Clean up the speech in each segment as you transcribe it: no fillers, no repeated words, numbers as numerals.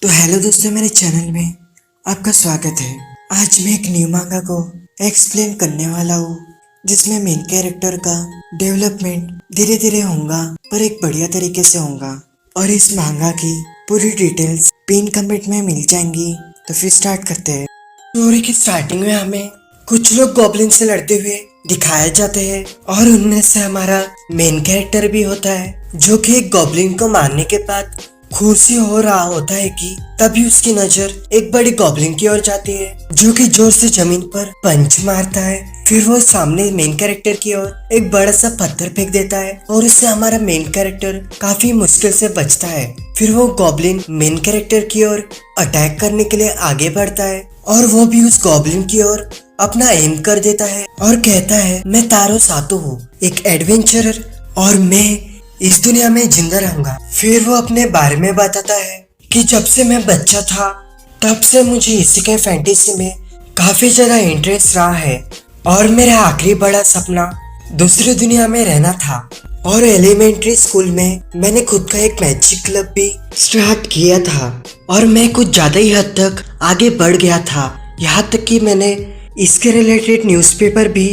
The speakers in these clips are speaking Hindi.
तो हेलो दोस्तों, मेरे चैनल में आपका स्वागत है। आज मैं एक न्यू मांगा को एक्सप्लेन करने वाला हूँ, जिसमें मेन कैरेक्टर का डेवलपमेंट धीरे धीरे होगा पर एक बढ़िया तरीके से होगा। और इस मांगा की पूरी डिटेल्स पिन कमेंट में मिल जाएंगी। तो फिर स्टार्ट करते हैं। स्टोरी की स्टार्टिंग में हमें कुछ लोग गॉब्लिन से लड़ते हुए दिखाए जाते हैं और उनमें से हमारा मेन कैरेक्टर भी होता है, जो कि एक गॉब्लिन को मारने के बाद खुशी हो रहा होता है कि तभी उसकी नजर एक बड़ी गॉब्लिन की ओर जाती है, जो कि जोर से जमीन पर पंच मारता है। फिर वो सामने मेन कैरेक्टर की ओर एक बड़ा सा पत्थर फेंक देता है और उससे हमारा मेन कैरेक्टर काफी मुश्किल से बचता है। फिर वो गॉब्लिन मेन कैरेक्टर की ओर अटैक करने के लिए आगे बढ़ता है और वो भी उस गॉब्लिन की ओर अपना एम कर देता है और कहता है, मैं तारो सातो हूँ, एक एडवेंचरर, और मैं इस दुनिया में जिंदा रहूंगा। फिर वो अपने बारे में बताता है कि जब से मैं बच्चा था तब से मुझे इसी के फैंटेसी में काफी ज्यादा इंटरेस्ट रहा है और मेरा आखिरी बड़ा सपना दूसरी दुनिया में रहना था। और एलिमेंट्री स्कूल में मैंने खुद का एक मैजिक क्लब भी स्टार्ट किया था और मैं कुछ ज्यादा ही हद तक आगे बढ़ गया था, यहाँ तक कि मैंने इसके रिलेटेड न्यूज़पेपर भी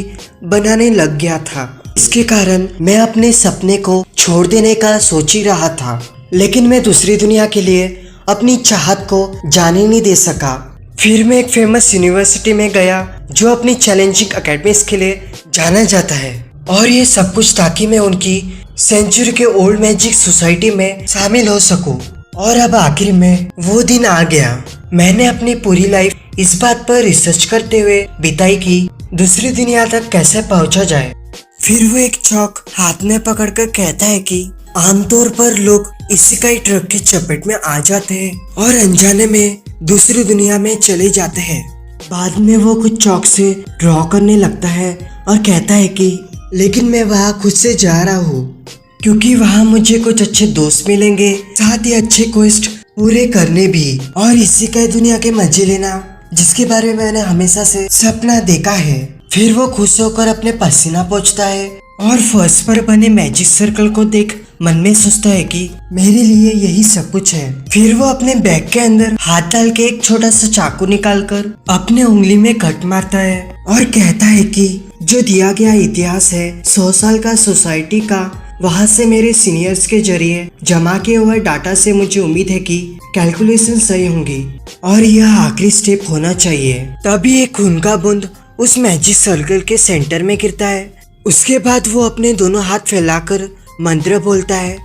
बनाने लग गया था। इसके कारण मैं अपने सपने को छोड़ देने का सोच ही रहा था, लेकिन मैं दूसरी दुनिया के लिए अपनी चाहत को जाने नहीं दे सका। फिर मैं एक फेमस यूनिवर्सिटी में गया जो अपनी चैलेंजिंग अकेडमीज के लिए जाना जाता है, और ये सब कुछ ताकि मैं उनकी सेंचुरी के ओल्ड मैजिक सोसाइटी में शामिल हो सकूं। और अब आखिर में वो दिन आ गया। मैंने अपनी पूरी लाइफ इस बात पर रिसर्च करते हुए बिताई कि दूसरी दुनिया तक कैसे पहुंचा जाए। फिर वो एक चौक हाथ में पकड़कर कहता है कि आमतौर पर लोग इसी का ही ट्रक की चपेट में आ जाते हैं और अनजाने में दूसरी दुनिया में चले जाते हैं। बाद में वो कुछ चौक से ड्रॉ करने लगता है और कहता है कि लेकिन मैं वहाँ खुद से जा रहा हूँ, क्योंकि वहाँ मुझे कुछ अच्छे दोस्त मिलेंगे, साथ ही अच्छे क्वेस्ट पूरे करने भी, और इसी का दुनिया के मजे लेना जिसके बारे में मैंने हमेशा से सपना देखा है। फिर वो खुश होकर अपने पसीना पोंछता है और फर्श पर बने मैजिक सर्कल को देख मन में सोचता है कि मेरे लिए यही सब कुछ है। फिर वो अपने बैग के अंदर हाथ डाल के एक छोटा सा चाकू निकालकर अपने उंगली में कट मारता है और कहता है कि जो दिया गया इतिहास है 100 साल का सोसाइटी का, वहाँ से मेरे सीनियर्स के जरिए जमा किए हुए डाटा से मुझे उम्मीद है कि कैलकुलेशन सही होंगी और यह आखिरी स्टेप होना चाहिए। तभी एक खून का बूंद उस मैजिक सर्कल के सेंटर में गिरता है। उसके बाद वो अपने दोनों हाथ फैलाकर मंत्र बोलता है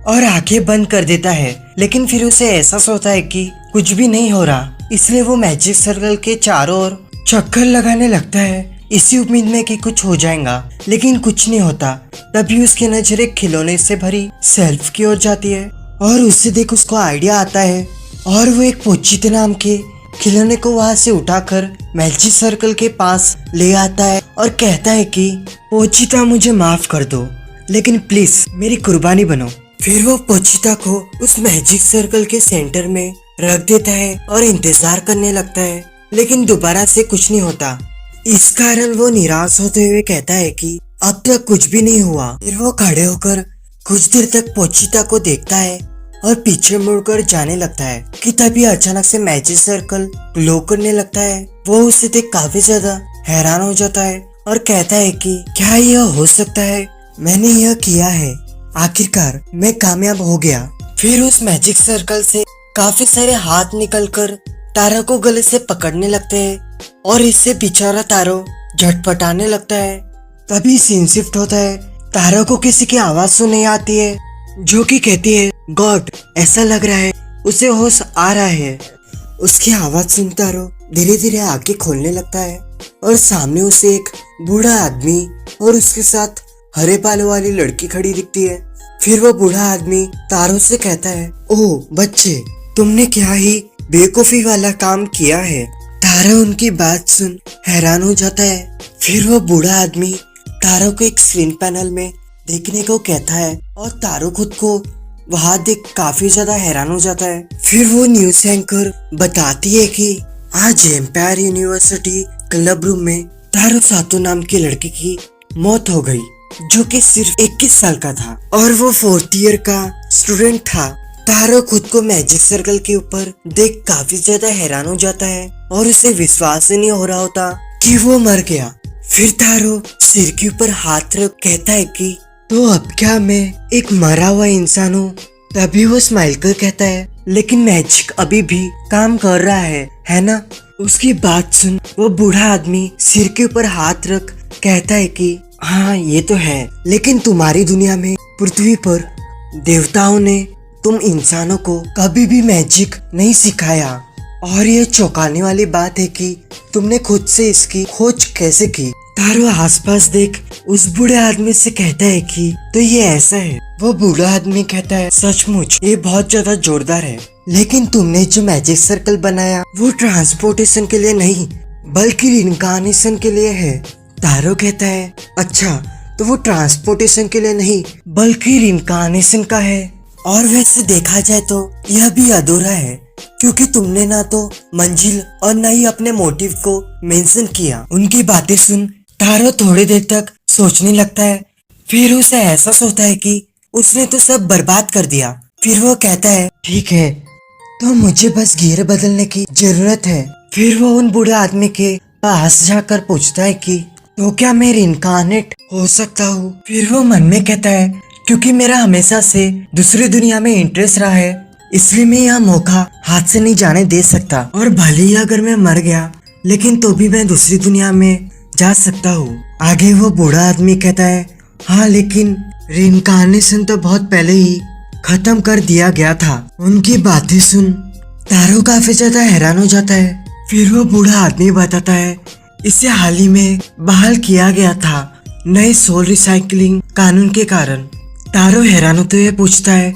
और आंखें बंद कर देता है, लेकिन फिर उसे एहसास होता है कि कुछ भी नहीं हो रहा, इसलिए वो मैजिक सर्कल के चारों ओर चक्कर लगाने लगता है इसी उम्मीद में कि कुछ हो जाएगा, लेकिन कुछ नहीं होता। तभी उसकी नजर एक खिलौने से भरी शेल्फ की ओर जाती है और उससे देख उसको आइडिया आता है और वो एक पोचिते नाम के खिलौने को वहां से उठाकर मैजिक सर्कल के पास ले आता है और कहता है कि पोचिता मुझे माफ कर दो, लेकिन प्लीज मेरी कुर्बानी बनो। फिर वो पोचिता को उस मैजिक सर्कल के सेंटर में रख देता है और इंतजार करने लगता है, लेकिन दोबारा से कुछ नहीं होता। इस कारण वो निराश होते हुए कहता है कि अब तक कुछ भी नहीं हुआ। फिर वो खड़े होकर कुछ देर तक पोचिता को देखता है और पीछे मुड़कर जाने लगता है कि तभी अचानक से मैजिक सर्कल ग्लो करने लगता है। वो उसे देख काफी ज्यादा हैरान हो जाता है और कहता है कि क्या यह हो सकता है, मैंने यह किया है, आखिरकार मैं कामयाब हो गया। फिर उस मैजिक सर्कल से काफी सारे हाथ निकलकर तारो को गले से पकड़ने लगते हैं और इससे बेचारा तारो झटपटाने लगता है। तभी सीन शिफ्ट होता है। तारो को किसी की आवाज सुनाई आती है जो कि कहती है, गॉड, ऐसा लग रहा है उसे होश आ रहा है। उसकी आवाज सुन तारो धीरे धीरे आंखें खोलने लगता है और सामने उसे एक बूढ़ा आदमी और उसके साथ हरे बालों वाली लड़की खड़ी दिखती है। फिर वो बूढ़ा आदमी तारो से कहता है, ओह बच्चे, तुमने क्या ही बेवकूफी वाला काम किया है। तारो उनकी बात सुन हैरान हो जाता है। फिर वो बूढ़ा आदमी तारो को एक स्क्रीन पैनल में देखने को कहता है और तारो खुद को वहां देख काफी ज्यादा हैरान हो जाता है। फिर वो न्यूज एंकर बताती है कि आज एम्पायर यूनिवर्सिटी क्लब रूम में तारो सातो नाम की लड़की की मौत हो गई, जो कि सिर्फ 21 साल का था और वो 4th ईयर का स्टूडेंट था। तारो खुद को मैजिक सर्कल के ऊपर देख काफी ज्यादा हैरान हो जाता है और उसे विश्वास ही नहीं हो रहा होता कि वो मर गया। फिर तारो सिर के ऊपर हाथ रख कहता है कि तो अब क्या मैं एक मरा हुआ इंसान हूँ? तभी वो स्माइल कर कहता है लेकिन मैजिक अभी भी काम कर रहा है ना? उसकी बात सुन वो बूढ़ा आदमी सिर के ऊपर हाथ रख कहता है कि हाँ ये तो है, लेकिन तुम्हारी दुनिया में पृथ्वी पर देवताओं ने तुम इंसानों को कभी भी मैजिक नहीं सिखाया और ये चौंकाने वाली बात है कि तुमने खुद से इसकी खोज कैसे की? तारो आसपास देख उस बूढ़े आदमी से कहता है कि तो ये ऐसा है। वो बूढ़ा आदमी कहता है सचमुच ये बहुत ज्यादा जोरदार है, लेकिन तुमने जो मैजिक सर्कल बनाया वो ट्रांसपोर्टेशन के लिए नहीं बल्कि रिइंकार्नेशन के लिए है। तारो कहता है अच्छा तो वो ट्रांसपोर्टेशन के लिए नहीं बल्कि रिइंकार्नेशन का है। और वैसे देखा जाए तो यह भी अधूरा है क्योंकि तुमने ना तो मंजिल और न ही अपने मोटिव को मेंशन किया। उनकी बातें सुन तारो थोड़ी देर तक सोचने लगता है, फिर उसे एहसास होता है कि उसने तो सब बर्बाद कर दिया। फिर वो कहता है ठीक है तो मुझे बस गियर बदलने की जरूरत है। फिर वो उन बूढ़े आदमी के पास जाकर पूछता है कि तो क्या मैं रिइंकार्नेट हो सकता हूँ? फिर वो मन में कहता है क्योंकि मेरा हमेशा से दूसरी दुनिया में इंटरेस्ट रहा है इसलिए मैं यह मौका हाथ से नहीं जाने दे सकता। और भले ही अगर मैं मर गया लेकिन तो भी मैं दूसरी दुनिया में जा सकता हूँ। आगे वो बूढ़ा आदमी कहता है हाँ लेकिन रिइंकार्नेशन तो बहुत पहले ही खत्म कर दिया गया था। उनकी बातें सुन तारो काफी ज्यादा हैरान हो जाता है। फिर वो बूढ़ा आदमी बताता है इसे हाल ही में बहाल किया गया था नए सोल रिसाइकलिंग कानून के कारण। तारो हैरान होते हुए पूछता है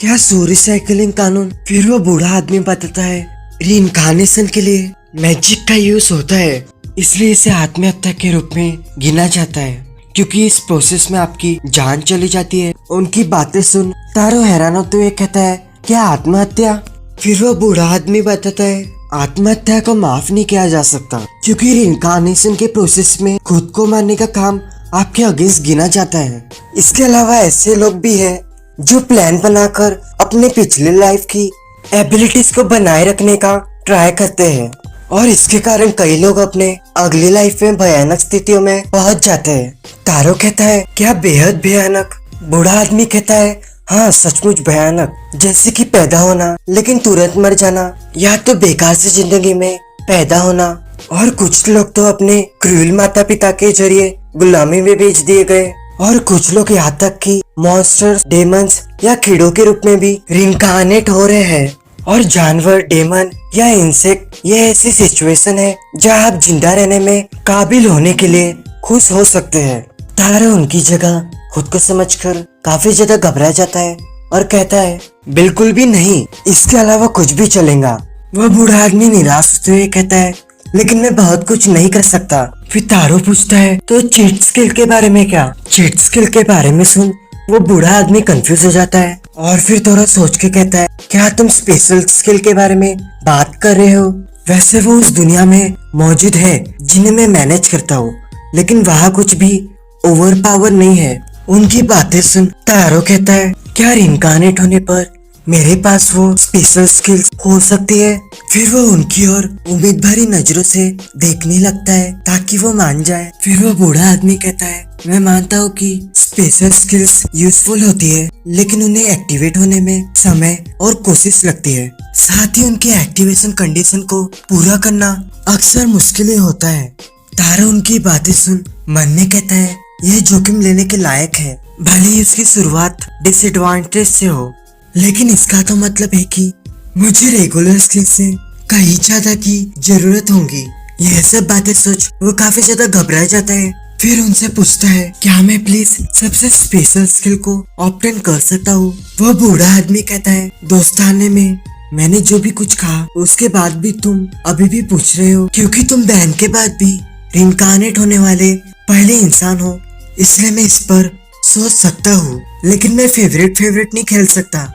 क्या सोल रिसाइकलिंग कानून? फिर वो बूढ़ा आदमी बताता है रिइंकार्नेशन के लिए मैजिक का यूज होता है इसलिए इसे आत्महत्या के रूप में गिना जाता है क्योंकि इस प्रोसेस में आपकी जान चली जाती है। उनकी बातें सुन तारो हैरान होते हुए कहता है क्या आत्महत्या? फिर वो बूढ़ा आदमी बताता है आत्महत्या को माफ नहीं किया जा सकता क्योंकि रिइंकार्नेशन के प्रोसेस में खुद को मारने का काम आपके अगेंस्ट गिना जाता है। इसके अलावा ऐसे लोग भी हैं जो प्लान बनाकर अपने पिछले लाइफ की एबिलिटीज को बनाए रखने का ट्राई करते हैं और इसके कारण कई लोग अपने अगली लाइफ में भयानक स्थितियों में पहुंच जाते हैं। तारो कहता है क्या बेहद भयानक? बूढ़ा आदमी कहता है हाँ सचमुच भयानक, जैसे कि पैदा होना लेकिन तुरंत मर जाना या तो बेकार से जिंदगी में पैदा होना। और कुछ लोग तो अपने क्रूर माता पिता के जरिए गुलामी में बेच दिए गए और कुछ लोग यहाँ तक कि मॉन्स्टर्स, डेमंस या कीड़ों के रूप में भी रिइंकार्नेट हो रहे हैं। और जानवर, डेमन या इंसेक्ट ये ऐसी सिचुएशन है जहाँ आप जिंदा रहने में काबिल होने के लिए खुश हो सकते हैं। तारो उनकी जगह खुद को समझकर काफी ज्यादा घबरा जाता है और कहता है बिल्कुल भी नहीं, इसके अलावा कुछ भी चलेगा। वह बूढ़ा आदमी निराश होते हुए कहता है लेकिन मैं बहुत कुछ नहीं कर सकता। फिर तारो पूछता है तो चीट स्किल के बारे में क्या? चीट स्किल के बारे में सुन वो बूढ़ा आदमी कंफ्यूज हो जाता है और फिर थोड़ा सोच के कहता है क्या तुम स्पेशल स्किल के बारे में बात कर रहे हो? वैसे वो उस दुनिया में मौजूद है जिन्हें मैं मैनेज करता हूँ लेकिन वहाँ कुछ भी ओवर पावर नहीं है। उनकी बातें सुन तारो कहता है क्या रिइंकार्नेट होने पर मेरे पास वो स्पेशल स्किल्स हो सकती है? फिर वो उनकी ओर उम्मीद भरी नजरों से देखने लगता है ताकि वो मान जाए। फिर वो बूढ़ा आदमी कहता है मैं मानता हूँ कि स्पेशल स्किल्स यूजफुल होती है लेकिन उन्हें एक्टिवेट होने में समय और कोशिश लगती है। साथ ही उनके एक्टिवेशन कंडीशन को पूरा करना अक्सर मुश्किल होता है। तारो उनकी बातें सुन मन में कहता है यह जोखिम लेने के लायक है, भले ही उसकी शुरुआत डिसएडवांटेज से हो, लेकिन इसका तो मतलब है कि मुझे रेगुलर स्किल से कहीं ज्यादा की जरूरत होगी। यह सब बातें सोच वो काफी ज्यादा घबरा जाता है। फिर उनसे पूछता है क्या मैं प्लीज सबसे स्पेशल स्किल को ऑप्टेन कर सकता हूँ? वो बूढ़ा आदमी कहता है दोस्ताने में मैंने जो भी कुछ कहा उसके बाद भी तुम अभी भी पूछ रहे हो क्योंकि तुम बहन के बाद भी रिइंकार्नेट होने वाले पहले इंसान हो, इसलिए मैं इस पर सोच सकता हूँ लेकिन मैं फेवरेट नहीं खेल सकता।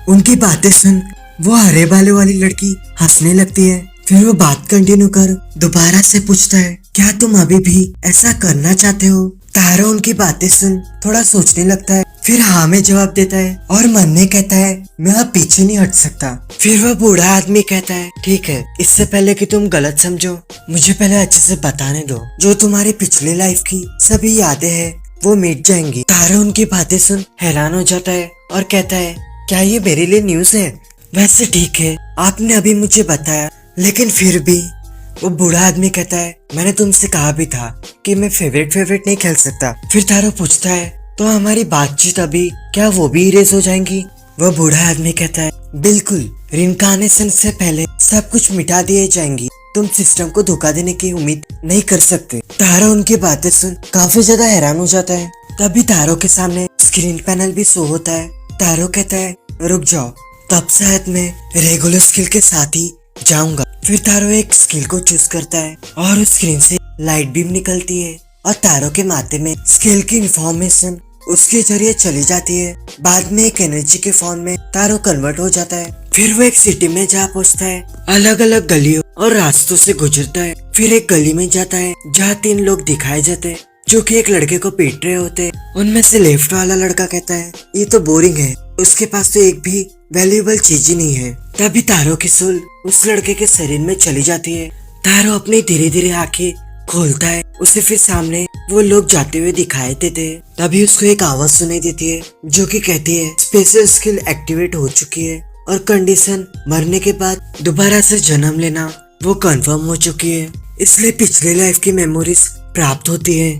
उनकी बातें सुन वो हरे बालों वाली लड़की हंसने लगती है। फिर वो बात कंटिन्यू कर दोबारा से पूछता है क्या तुम अभी भी ऐसा करना चाहते हो? तारो उनकी बातें सुन थोड़ा सोचने लगता है फिर हाँ में जवाब देता है और मन में कहता है मैं अब पीछे नहीं हट सकता। फिर वह बूढ़ा आदमी कहता है ठीक है, इससे पहले कि तुम गलत समझो मुझे पहले अच्छे से बताने दो, जो तुम्हारी पिछली लाइफ की सभी यादें हैं वो मिट जाएंगी। तारो उनकी बातें सुन हैरान हो जाता है और कहता है क्या ये मेरे लिए न्यूज है? वैसे ठीक है, आपने अभी मुझे बताया, लेकिन फिर भी। वो बूढ़ा आदमी कहता है मैंने तुमसे कहा भी था कि मैं फेवरेट नहीं खेल सकता। फिर तारो पूछता है तो हमारी बातचीत अभी क्या वो भी इरेज हो जाएंगी? वह बूढ़ा आदमी कहता है बिल्कुल, रिनकार्नेशन से पहले सब कुछ मिटा दिए जाएंगी, तुम सिस्टम को धोखा देने की उम्मीद नहीं कर सकते। तारो उनकी बातें सुन काफी ज्यादा हैरान हो जाता है। तभी तारो के सामने स्क्रीन पैनल भी शो होता है। तारो कहता है रुक जाओ, तब शायद मैं रेगुलर स्किल के साथ ही जाऊंगा। फिर तारो एक स्किल को चूज करता है और उस स्क्रीन से लाइट बीम निकलती है और तारो के माथे में स्किल की इंफॉर्मेशन उसके जरिए चली जाती है। बाद में एक एनर्जी के फॉर्म में तारो कन्वर्ट हो जाता है। फिर वो एक सिटी में जा पहुंचता है, अलग अलग गलियों और रास्तों से गुजरता है। फिर एक गली में जाता है जहाँ 3 लोग दिखाए जाते हैं जो कि एक लड़के को पीट रहे होते हैं। उनमें से लेफ्ट वाला लड़का कहता है ये तो बोरिंग है, उसके पास तो एक भी वैल्यूएबल चीज ही नहीं है। तभी तारो की सोल उस लड़के के शरीर में चली जाती है। तारो अपनी धीरे धीरे आंखें खोलता है, उसे फिर सामने वो लोग जाते हुए दिखाई देते हैं। तभी उसको एक आवाज सुनाई देती है जो कि कहती है स्पेशल स्किल एक्टिवेट हो चुकी है और कंडीशन मरने के बाद दोबारा से जन्म लेना वो कंफर्म हो चुकी है, इसलिए पिछले लाइफ की मेमोरीज प्राप्त होती है।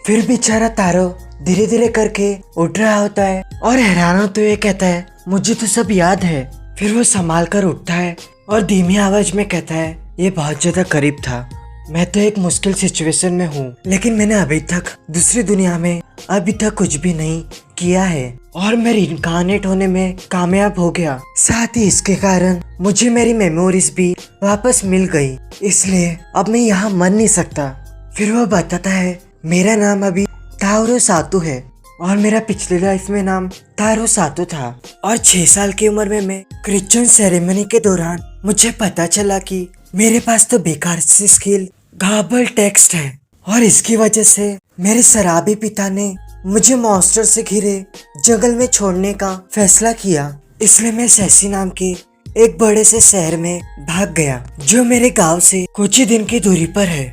फिर बेचारा तारो धीरे धीरे करके उठ रहा होता है और हैरान होते हुए कहता है मुझे तो सब याद है। फिर वो संभाल कर उठता है और धीमी आवाज में कहता है ये बहुत ज्यादा करीब था, मैं तो एक मुश्किल सिचुएशन में हूँ, लेकिन मैंने अभी तक दूसरी दुनिया में अभी तक कुछ भी नहीं किया है और मैं रिइंकार्नेट होने में कामयाब हो गया। साथ ही इसके कारण मुझे मेरी मेमोरीज भी वापस मिल गई, इसलिए अब मैं यहाँ मर नहीं सकता। फिर वो बताता है मेरा नाम अभी तारो सातू है और मेरा पिछले लाइफ में नाम तारो सातू था और 6 साल की उम्र में मैं क्रिश्चियन सेरेमनी के दौरान मुझे पता चला कि मेरे पास तो बेकार सी स्किल गाबल टेक्स्ट है और इसकी वजह से मेरे शराबी पिता ने मुझे मॉन्स्टर से घिरे जंगल में छोड़ने का फैसला किया। इसलिए मैं सैसी नाम के एक बड़े से शहर में भाग गया जो मेरे गांव से कुछ ही दिन की दूरी पर है।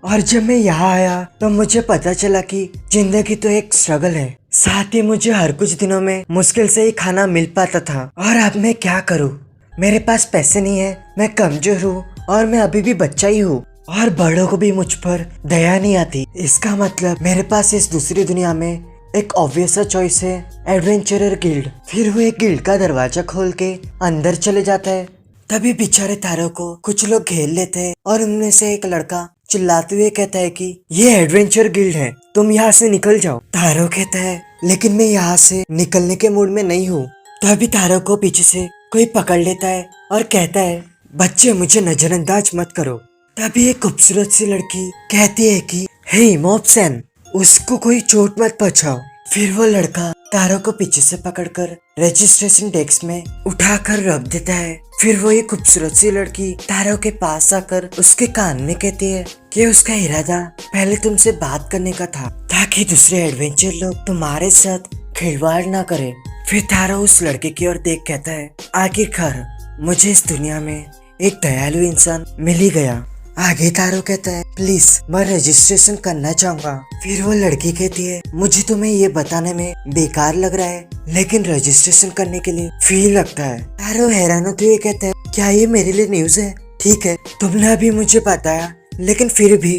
और जब मैं यहाँ आया तो मुझे पता चला कि जिंदगी तो एक स्ट्रगल है, साथ ही मुझे हर कुछ दिनों में मुश्किल से ही खाना मिल पाता था। और अब मैं क्या करूँ, मेरे पास पैसे नहीं है, मैं कमजोर हूँ और मैं अभी भी बच्चा ही हूँ और बड़ों को भी मुझ पर दया नहीं आती। इसका मतलब मेरे पास इस दूसरी दुनिया में एक ऑब्वियस चॉइस है, एडवेंचरर गिल्ड। फिर वो एक गिल्ड का दरवाजा खोल के अंदर चले जाता है। तभी बेचारे तारो को कुछ लोग घेर लेते हैं और उनमें से एक लड़का चिल्लाते हुए कहता है कि ये एडवेंचर गिल्ड है, तुम यहाँ से निकल जाओ। तारो कहता है लेकिन मैं यहाँ से निकलने के मूड में नहीं हूँ। तभी तारो को पीछे से कोई पकड़ लेता है और कहता है बच्चे मुझे नजरअंदाज मत करो। तभी एक खूबसूरत सी लड़की कहती है कि हे मोब्सन, उसको कोई चोट मत पहुंचाओ। फिर वो लड़का तारो को पीछे से पकड़कर रजिस्ट्रेशन डेस्क में उठाकर रख देता है। फिर वो ये खूबसूरत सी लड़की तारो के पास आकर उसके कान में कहती है कि उसका इरादा पहले तुमसे बात करने का था ताकि दूसरे एडवेंचर लोग तुम्हारे साथ खिलवाड़ ना करें। फिर तारो उस लड़के की ओर देख कहता है आखिरकार मुझे इस दुनिया में एक दयालु इंसान मिल ही गया। आगे तारो कहता है प्लीज मैं रजिस्ट्रेशन करना चाहूंगा। फिर वो लड़की कहती है मुझे तुम्हें ये बताने में बेकार लग रहा है, लेकिन रजिस्ट्रेशन करने के लिए फी लगता है। तारो हैरान होते हुए कहता है क्या ये मेरे लिए न्यूज है? ठीक है, तुमने अभी मुझे बताया, लेकिन फिर भी।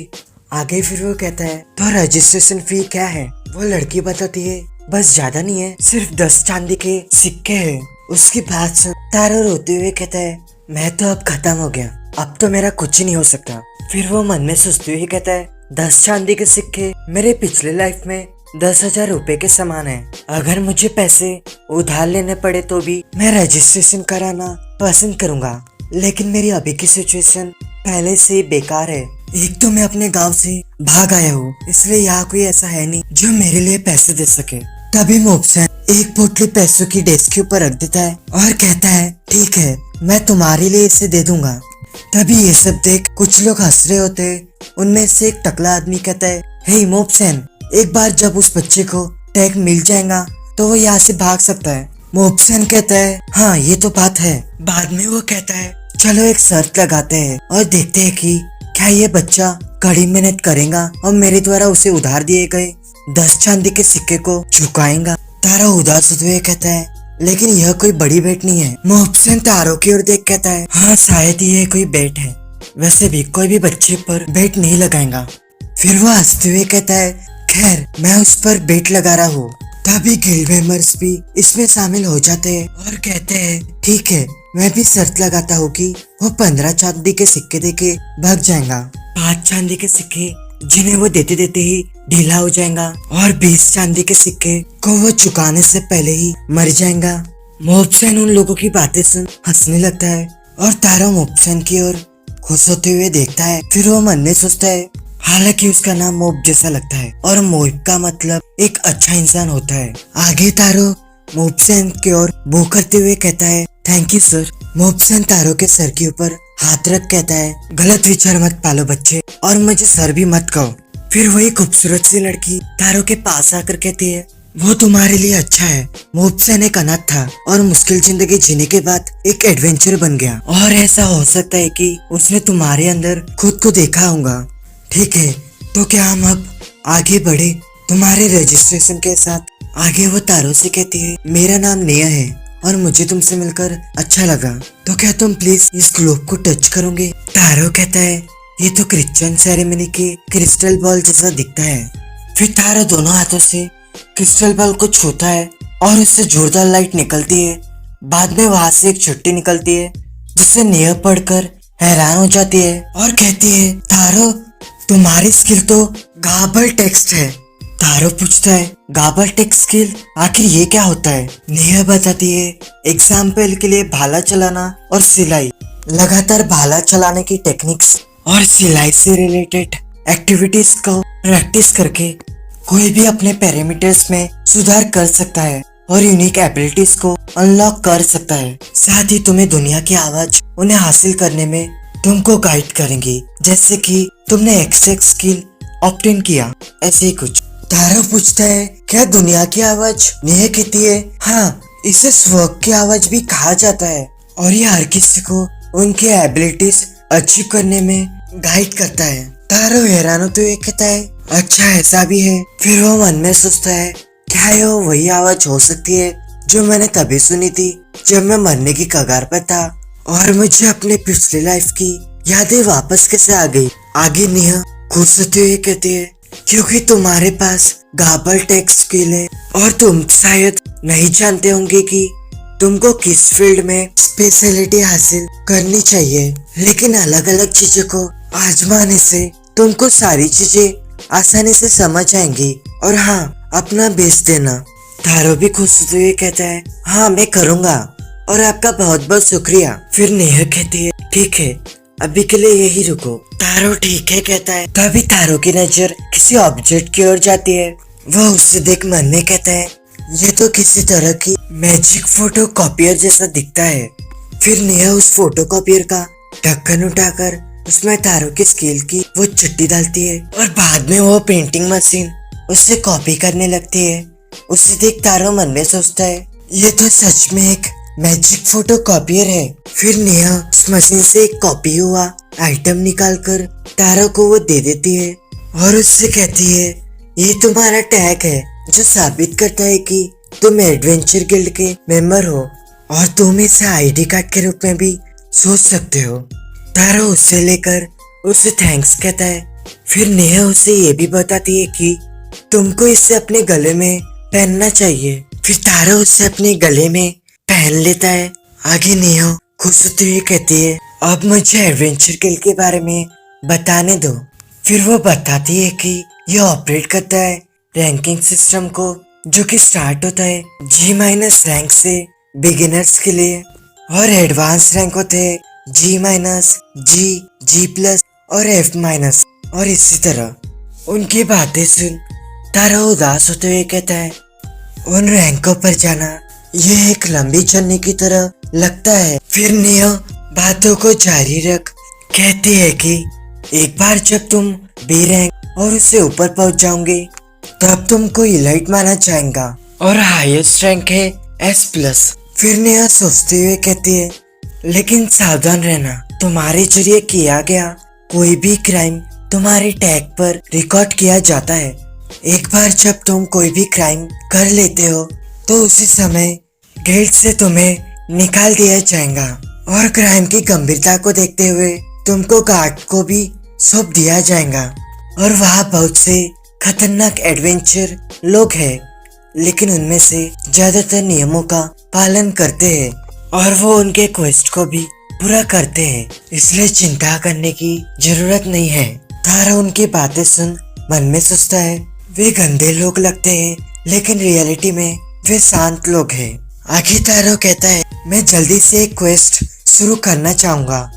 आगे फिर वो कहता है तो रजिस्ट्रेशन फी क्या है? वो लड़की बताती है बस ज्यादा नहीं है, सिर्फ 10 चांदी के सिक्के है। उसकी बात सुन तारो रोते हुए कहता है मैं तो अब खत्म हो गया, अब तो मेरा कुछ ही नहीं हो सकता। फिर वो मन में सोचते हुए कहता है 10 चांदी के सिक्के मेरे पिछले लाइफ में 10,000 रुपए के समान है। अगर मुझे पैसे उधार लेने पड़े तो भी मैं रजिस्ट्रेशन कराना पसंद करूंगा, लेकिन मेरी अभी की सिचुएशन पहले से ही बेकार है। एक तो मैं अपने गांव से भाग आया हूँ, इसलिए यहाँ कोई ऐसा है नहीं जो मेरे लिए पैसे दे सके। तभी मोब्सन एक पोटली पैसों की डेस्क के ऊपर रख देता है और कहता है ठीक है, मैं तुम्हारे लिए इसे दे दूंगा। तभी ये सब देख कुछ लोग हंस रहे होते हैं। उनमें से एक टकला आदमी कहता है हे मोब्सन, एक बार जब उस बच्चे को टैग मिल जाएगा तो वो यहाँ से भाग सकता है। मोब्सन कहता है हाँ ये तो बात है। बाद में वो कहता है चलो एक शर्त लगाते हैं और देखते हैं कि क्या ये बच्चा कड़ी मेहनत करेगा और मेरे द्वारा उसे उधार दिए गए 10 चांदी के सिक्के को चुकाएगा। तारो उदास होते हुए कहता है लेकिन यह कोई बड़ी बेट नहीं है। मोब्सन तारो की ओर देख कहता है हाँ शायद ये कोई बेट है, वैसे भी कोई भी बच्चे पर बेट नहीं लगाएगा। फिर वो हंसते हुए कहता है खैर मैं उस पर बेट लगा रहा हूँ। तभी गिल्ड मेंबर्स भी इसमें शामिल हो जाते हैं और कहते हैं ठीक है मैं भी शर्त लगाता हूँ कि वो 15 चांदी के सिक्के देके भाग जाएगा। 5 चांदी के सिक्के जिन्हें वो देते देते ही ढीला हो जाएगा और 20 चांदी के सिक्के को वो चुकाने से पहले ही मर जाएगा। मोब्सन उन लोगों की बातें सुन हंसने लगता है और तारो मोब्सन की ओर खुश होते हुए देखता है। फिर वो मन में सोचता है हालांकि उसका नाम मोब जैसा लगता है और मोब का मतलब एक अच्छा इंसान होता है। आगे तारो मोब्सन की ओर बो करते हुए कहता है थैंक यू सर। मोब्सन तारो के सर के ऊपर हाथ रख कहता है गलत विचार मत पालो बच्चे और मुझे सर भी मत कहो। फिर वही खूबसूरत सी लड़की तारो के पास आकर कहती है वो तुम्हारे लिए अच्छा है। मोब्सन एक अनाथ था और मुश्किल जिंदगी जीने के बाद एक एडवेंचर बन गया और ऐसा हो सकता है कि उसने तुम्हारे अंदर खुद को देखा होगा। ठीक है तो क्या हम अब आगे बढ़े तुम्हारे रजिस्ट्रेशन के साथ। आगे वो तारो से कहती है मेरा नाम नेहा है और मुझे तुमसे मिलकर अच्छा लगा, तो क्या तुम प्लीज इस ग्लोब को टच करोगे। तारो कहता है ये तो क्रिश्चियन सेरेमनी के क्रिस्टल बॉल जैसा दिखता है। फिर तारो दोनों हाथों से क्रिस्टल बॉल को छूता है और उससे जोरदार लाइट निकलती है। बाद में वहां से एक चिट्ठी निकलती है जिसे नेहा पढ़कर हैरान हो जाती है और कहती है तारो तुम्हारी स्किल तो गाबल टेक्स्ट है। तारो पूछता है गाबल टेक्स्ट स्किल आखिर ये क्या होता है। नेहा बताती है एग्जाम्पल के लिए भाला चलाना और सिलाई, लगातार भाला चलाने की टेक्निक्स और सिलाई से रिलेटेड एक्टिविटीज को प्रैक्टिस करके कोई भी अपने पैरामीटर्स में सुधार कर सकता है और यूनिक एबिलिटीज को अनलॉक कर सकता है। साथ ही तुम्हें दुनिया की आवाज उन्हें हासिल करने में तुमको गाइड करेंगी, जैसे कि तुमने एक्सेक्स स्किल ऑप्टेन किया, ऐसे ही कुछ। तारो पूछता है क्या दुनिया की आवाज। नेहा कहती है हाँ इसे स्वर्ग की आवाज भी कहा जाता है और ये हर किसी को उनकी एबिलिटीज अचीव करने में गाइड करता है। तारो हैरान होते हुए कहता है अच्छा ऐसा भी है। फिर वो मन में सोचता है क्या ये वही आवाज हो सकती है जो मैंने तभी सुनी थी जब मैं मरने की कगार पर था और मुझे अपने पिछले लाइफ की यादें वापस कैसे आ गई। आगे नेहा खुश होते हुए कहती है क्योंकि तुम्हारे पास गाबल टेक्स्ट स्किल है और तुम शायद नहीं जानते होंगे कि तुमको किस फील्ड में स्पेशलिटी हासिल करनी चाहिए, लेकिन अलग अलग चीजों को आजमाने से तुमको सारी चीजें आसानी से समझ आएंगी। और हाँ अपना बेस्ट देना। तारो भी खुश होते हुए कहता है हाँ मैं करूँगा और आपका बहुत बहुत शुक्रिया। फिर नेहा कहती है ठीक है अभी के लिए यही रुको। तारो ठीक है कहता है। तभी तारो की नजर किसी ऑब्जेक्ट की ओर जाती है। वह उससे देख मन में कहता है ये तो किसी तरह की मैजिक फोटो कॉपियर जैसा दिखता है। फिर नेहा उस फोटो कॉपियर का ढक्कन उठाकर उसमें तारो की स्केल की वो चिट्ठी डालती है और बाद में वो प्रिंटिंग मशीन उससे कॉपी करने लगती है। उसे देख तारो मन में सोचता है ये तो सच में एक मैजिक फोटो कॉपियर है। फिर नेहा उस मशीन से एक कॉपी हुआ आइटम निकालकर तारो को वो दे देती है और उससे कहती है ये तुम्हारा टैग है जो साबित करता है कि तुम एडवेंचर गिल्ड के मेंबर हो और तुम इसे आईडी कार्ड के रूप में भी सोच सकते हो। तारो उससे लेकर उसे थैंक्स कहता है। फिर नेहा उसे ये भी बताती है कि तुमको इसे अपने गले में पहनना चाहिए। फिर तारो उसे अपने गले में पहन लेता है। आगे नेहा खुश होते हुए कहती है अब मुझे एडवेंचर गिल्ड के बारे में बताने दो। फिर वो बताती है कि यह ऑपरेट करता है रैंकिंग सिस्टम को जो कि स्टार्ट होता है G- रैंक से बिगिनर्स के लिए और एडवांस रैंक होते हैं G-, G+, और F- और इसी तरह। उनकी बातें सुन तारो उदास होते हुए कहता है उन रैंकों पर जाना यह एक लंबी जर्नी की तरह लगता है। फिर नेहा बातों को जारी रख कहती है कि एक बार जब तुम B रैंक और उससे ऊपर पहुंच जाओगे तब तुमको इलाइट माना जाएगा और हाईएस्ट रैंक है S+। फिर नेहा सोचते हुए कहती है, लेकिन सावधान रहना, तुम्हारे जरिए किया गया कोई भी क्राइम तुम्हारी टैग पर रिकॉर्ड किया जाता है। एक बार जब तुम कोई भी क्राइम कर लेते हो तो उसी समय गिल्ड से तुम्हें निकाल दिया जाएगा और क्राइम की गंभीरता को देखते हुए तुमको गार्ड को भी सौंप दिया जाएगा। और वहाँ बहुत से खतरनाक एडवेंचर लोग हैं, लेकिन उनमें से ज्यादातर नियमों का पालन करते हैं और वो उनके क्वेस्ट को भी पूरा करते हैं, इसलिए चिंता करने की जरूरत नहीं है। तारो उनकी बातें सुन मन में सोचता है, वे गंदे लोग लगते हैं लेकिन रियलिटी में वे शांत लोग हैं। आखिर तारो कहता है, मैं जल्दी से एक क्वेस्ट शुरू करना चाहूंगा।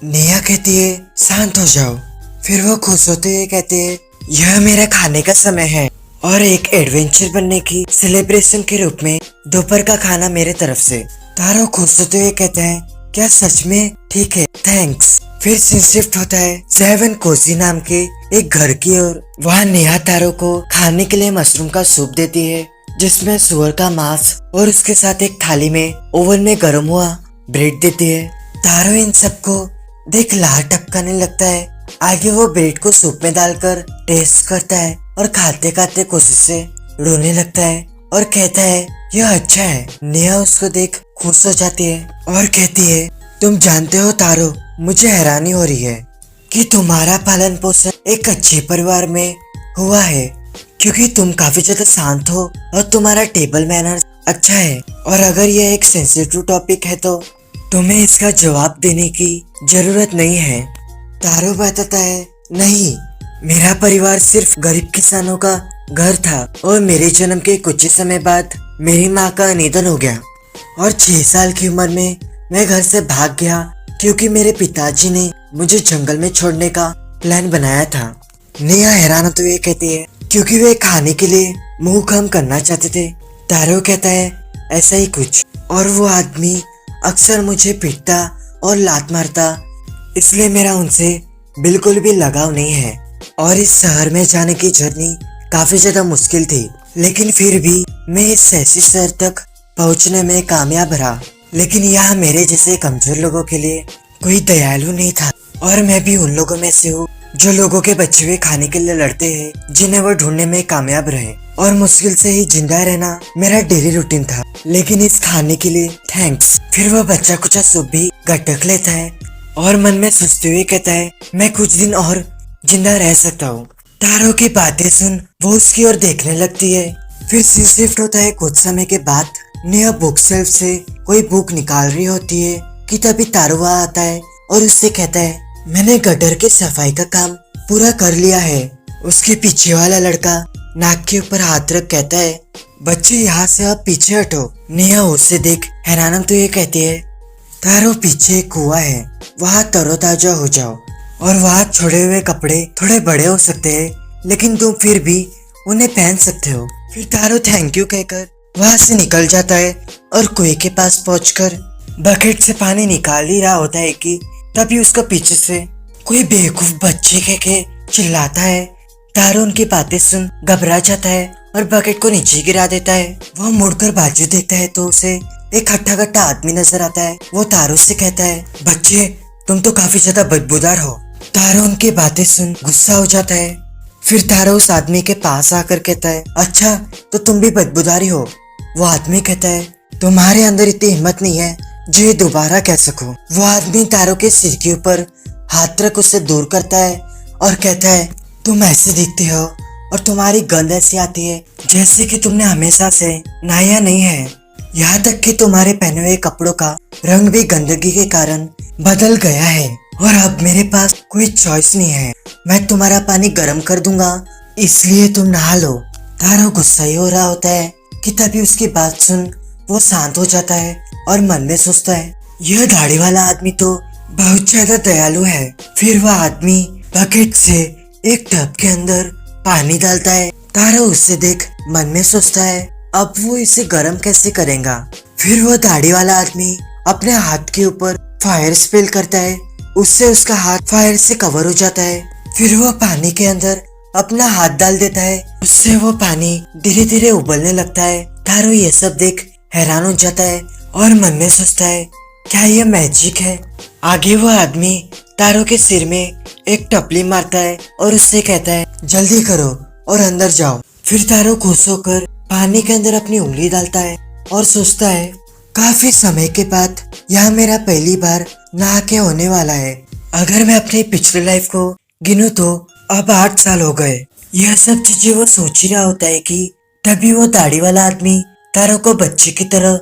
नेहा कहती है, शांत हो जाओ। फिर वो खुश होते हुए कहते हैं, यह मेरा खाने का समय है और एक एडवेंचर बनने की सेलिब्रेशन के रूप में दोपहर का खाना मेरे तरफ से। तारो खुश होते हुए कहते हैं, क्या सच में? ठीक है, थैंक्स। फिर सीन शिफ्ट होता है सेवन कोसी नाम के एक घर की ओर। वहाँ नेहा तारो को खाने के लिए मशरूम का सूप देती है, जिसमें सुअर का मांस और उसके साथ एक थाली में ओवन में गर्म हुआ ब्रेड देती है। तारो इन सबको देख लार टपकाने लगता है। आगे वो ब्रेड को सूप में डालकर टेस्ट करता है और खाते खाते कोशिश से रोने लगता है और कहता है, यह अच्छा है। नेहा उसको देख खुश हो जाती है और कहती है, तुम जानते हो तारो, मुझे हैरानी हो रही है कि तुम्हारा पालन पोषण एक अच्छे परिवार में हुआ है, क्योंकि तुम काफी ज्यादा शांत हो और तुम्हारा टेबल मैनर्स अच्छा है। और अगर यह एक सेंसिटिव टॉपिक है तो तुम्हें इसका जवाब देने की जरूरत नहीं है। तारो बताता है, नहीं, मेरा परिवार सिर्फ गरीब किसानों का घर था और मेरे जन्म के कुछ ही समय बाद मेरी माँ का निधन हो गया और 6 साल की उम्र में मैं घर से भाग गया, क्योंकि मेरे पिताजी ने मुझे जंगल में छोड़ने का प्लान बनाया था। नेहा हैरान होते हुए कहती है, क्योंकि वे खाने के लिए मुंह कम करना चाहते थे। तारो कहता है, ऐसा ही कुछ, और वो आदमी अक्सर मुझे पीटता और लात मारता, इसलिए मेरा उनसे बिल्कुल भी लगाव नहीं है। और इस शहर में जाने की जर्नी काफी ज्यादा मुश्किल थी, लेकिन फिर भी मैं इस ऐसी शहर तक पहुंचने में कामयाब रहा। लेकिन यहाँ मेरे जैसे कमजोर लोगों के लिए कोई दयालु नहीं था, और मैं भी उन लोगों में से हूँ जो लोगों के बचे हुए खाने के लिए लड़ते हैं, जिन्हें वो ढूंढने में कामयाब रहे। और मुश्किल से ही जिंदा रहना मेरा डेली रूटीन था, लेकिन इस खाने के लिए थैंक्स। फिर वो बच्चा कुछ सूप भी गटक लेता है और मन में सोचते हुए कहता है, मैं कुछ दिन और जिंदा रह सकता हूँ। तारो की बातें सुन वो उसकी ओर देखने लगती है। फिर सीन शिफ्ट होता है कुछ समय के बाद। नेहा बुक शेल्फ से कोई बुक निकाल रही होती है कि तभी तारो वहाँ आता है और उससे कहता है, मैंने गटर की सफाई का काम पूरा कर लिया है। उसके पीछे वाला लड़का नाक के ऊपर हाथ रख कहता है, बच्चे यहाँ से आप पीछे हटो। नेहा उसे देख हैरान तो ये कहती है, तारो पीछे एक कुआं है, वहाँ तरोताजा हो जाओ। और वहाँ छोड़े हुए कपड़े थोड़े बड़े हो सकते हैं, लेकिन तुम फिर भी उन्हें पहन सकते हो। फिर तारो थैंक यू कहकर वहाँ से निकल जाता है और कुएं के पास पहुंचकर बकेट से पानी निकाल ही रहा होता है कि तभी उसका पीछे से कोई बेवकूफ बच्चे के चिल्लाता है। तारो उनकी बातें सुन घबरा जाता है और बकेट को नीचे गिरा देता है। वो मुड़कर बाजू देखता है तो उसे एक हट्टा कट्टा आदमी नजर आता है। वो तारो से कहता है, बच्चे तुम तो काफी ज्यादा बदबूदार हो। तारो उनकी बातें सुन गुस्सा हो जाता है। फिर तारो उस आदमी के पास आकर कहता है, अच्छा तो तुम भी बदबूदारी हो। वो आदमी कहता है, तुम्हारे अंदर इतनी हिम्मत नहीं है जो ये दोबारा कह सको। वो आदमी तारो के सिर के ऊपर हाथ रख उसे दूर करता है और कहता है, तुम ऐसे दिखते हो और तुम्हारी गंध ऐसी आती है जैसे कि तुमने हमेशा से नहाया नहीं है। यहाँ तक कि तुम्हारे पहने हुए कपड़ों का रंग भी गंदगी के कारण बदल गया है और अब मेरे पास कोई चॉइस नहीं है। मैं तुम्हारा पानी गर्म कर दूंगा, इसलिए तुम नहा लो। तारो गुस्सा ही हो रहा होता है कि तभी उसकी बात सुन वो शांत हो जाता है और मन में सोचता है, यह दाढ़ी वाला आदमी तो बहुत ज्यादा दयालु है। फिर वह आदमी बकेट से एक टब के अंदर पानी डालता है। तारो उससे देख मन में सोचता है, अब वो इसे गर्म कैसे करेगा। फिर वो दाढ़ी वाला आदमी अपने हाथ के ऊपर फायर स्पेल करता है, उससे उसका हाथ फायर से कवर हो जाता है। फिर वो पानी के अंदर अपना हाथ डाल देता है, उससे वो पानी धीरे धीरे उबलने लगता है तारो ये सब देख हैरान हो जाता है और मन में सोचता है क्या ये मैजिक है। आगे वो आदमी तारो के सिर में एक टपली मारता है और उससे कहता है जल्दी करो और अंदर जाओ। फिर तारो खुश होकर पानी के अंदर अपनी उंगली डालता है और सोचता है काफी समय के बाद यह मेरा पहली बार नहा के होने वाला है। अगर मैं अपनी पिछली लाइफ को गिनूं तो अब 8 साल हो गए। यह सब चीजें वो सोच ही रहा होता है कि तभी वो दाढ़ी वाला आदमी तारो को बच्चे की तरह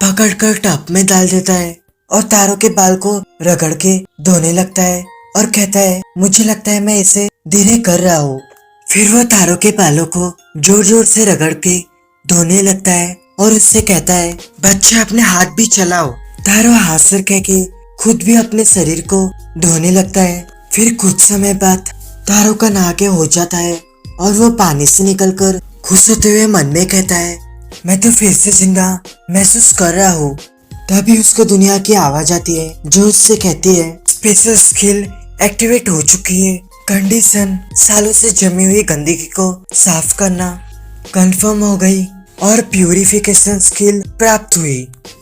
पकड़कर टब में डाल देता है और तारो के बाल को रगड़ के धोने लगता है और कहता है मुझे लगता है मैं इसे धीरे कर रहा हूँ। फिर वो तारो के बालों को जोर जोर से रगड़ के धोने लगता है और उससे कहता है बच्चे अपने हाथ भी चलाओ। तारो हाथ सर कह के खुद भी अपने शरीर को धोने लगता है। फिर कुछ समय बाद तारो का नहा के हो जाता है और वो पानी से निकलकर खुश होते हुए मन में कहता है मैं तो फिर से जिंदा महसूस कर रहा हूँ। तभी उसको दुनिया की आवाज आती है जो उससे कहती है स्पेशल स्किल एक्टिवेट हो चुकी है। कंडीशन सालों से जमी हुई गंदगी को साफ करना कंफर्म हो गई और प्यूरिफिकेशन स्किल प्राप्त हुई।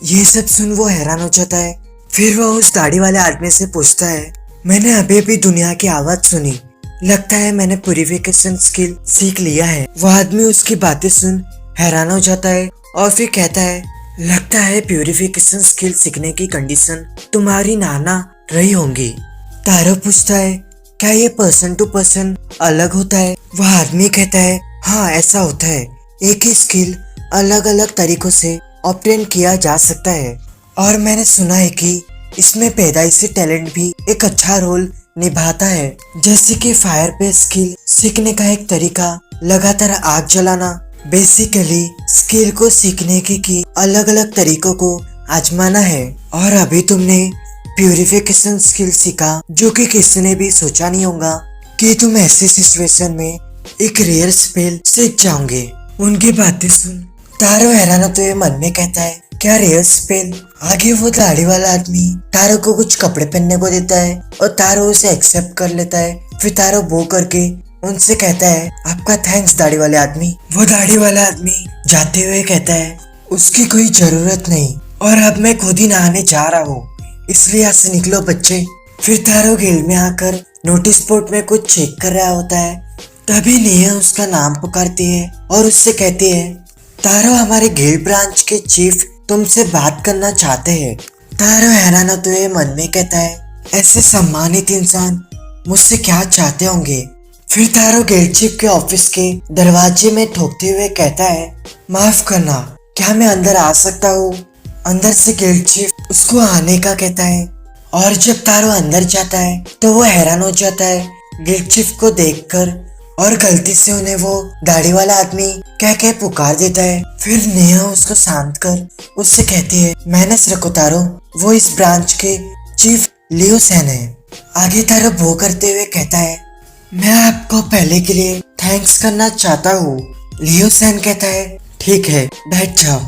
ये सब सुन वो हैरान हो जाता है। फिर वो उस दाढ़ी वाले आदमी से पूछता है मैंने अभी अभी दुनिया की आवाज सुनी, लगता है मैंने प्यूरिफिकेशन स्किल सीख लिया है। वो आदमी उसकी बातें सुन हैरान हो जाता है और फिर कहता है लगता है प्यूरिफिकेशन स्किल सीखने की कंडीशन तुम्हारी नाना रही होंगी। तारो पूछता है क्या ये पर्सन टू पर्सन अलग होता है? वह आदमी कहता है हाँ ऐसा होता है, एक ही स्किल अलग अलग तरीकों से ऑब्टेन किया जा सकता है और मैंने सुना है कि इसमें पैदाइशी टैलेंट भी एक अच्छा रोल निभाता है। जैसे कि फायर पे स्किल सीखने का एक तरीका लगातार आग जलाना। बेसिकली स्किल को सीखने की अलग अलग तरीकों को आजमाना है। और अभी तुमने प्यूरिफिकेशन स्किल सीखा जो कि किसी ने भी सोचा नहीं होगा कि तुम ऐसी सिचुएशन में एक रेयर स्पेल सीख जाओगे। उनकी बातें सुन तारो हैरान होते हुए मन में कहता है क्या रेयर स्पेल? आगे वो दाढ़ी वाला आदमी तारो को कुछ कपड़े पहनने को देता है और तारो उसे एक्सेप्ट कर लेता है। फिर तारो बो करके उनसे कहता है आपका थैंक्स दाढ़ी वाले आदमी। वो दाढ़ी वाला आदमी जाते हुए कहता है उसकी कोई जरूरत नहीं और अब मैं खुद ही नहाने जा रहा हूँ, इसलिए यहाँ से निकलो बच्चे। फिर तारो गिल्ड में आकर नोटिस बोर्ड में कुछ चेक कर रहा होता है। तभी नेहा उसका नाम पुकारती है और उससे कहती है तारो हमारे गिल्ड ब्रांच के चीफ तुमसे बात करना चाहते हैं। तारो हैरान होते हुए मन में कहता है ऐसे सम्मानित इंसान मुझसे क्या चाहते होंगे। फिर तारो गिल्ड चीफ के ऑफिस के दरवाजे में ठोकते हुए कहता है माफ करना, क्या मैं अंदर आ सकता हूँ? अंदर से गिल्ड चीफ उसको आने का कहता है और जब तारो अंदर जाता है तो वो हैरान हो जाता है गिल्ड चीफ को देखकर और गलती से उन्हें वो दाढ़ी वाला आदमी कह पुकार देता है। फिर नेहा उसको शांत कर उससे कहती है मैनेज रखो तारो, वो इस ब्रांच के चीफ लियो सैन है। आगे तारो भो करते हुए कहता है मैं आपको पहले के लिए थैंक्स करना चाहता हूँ। लियो सैन कहता है ठीक है बैठ जाओ।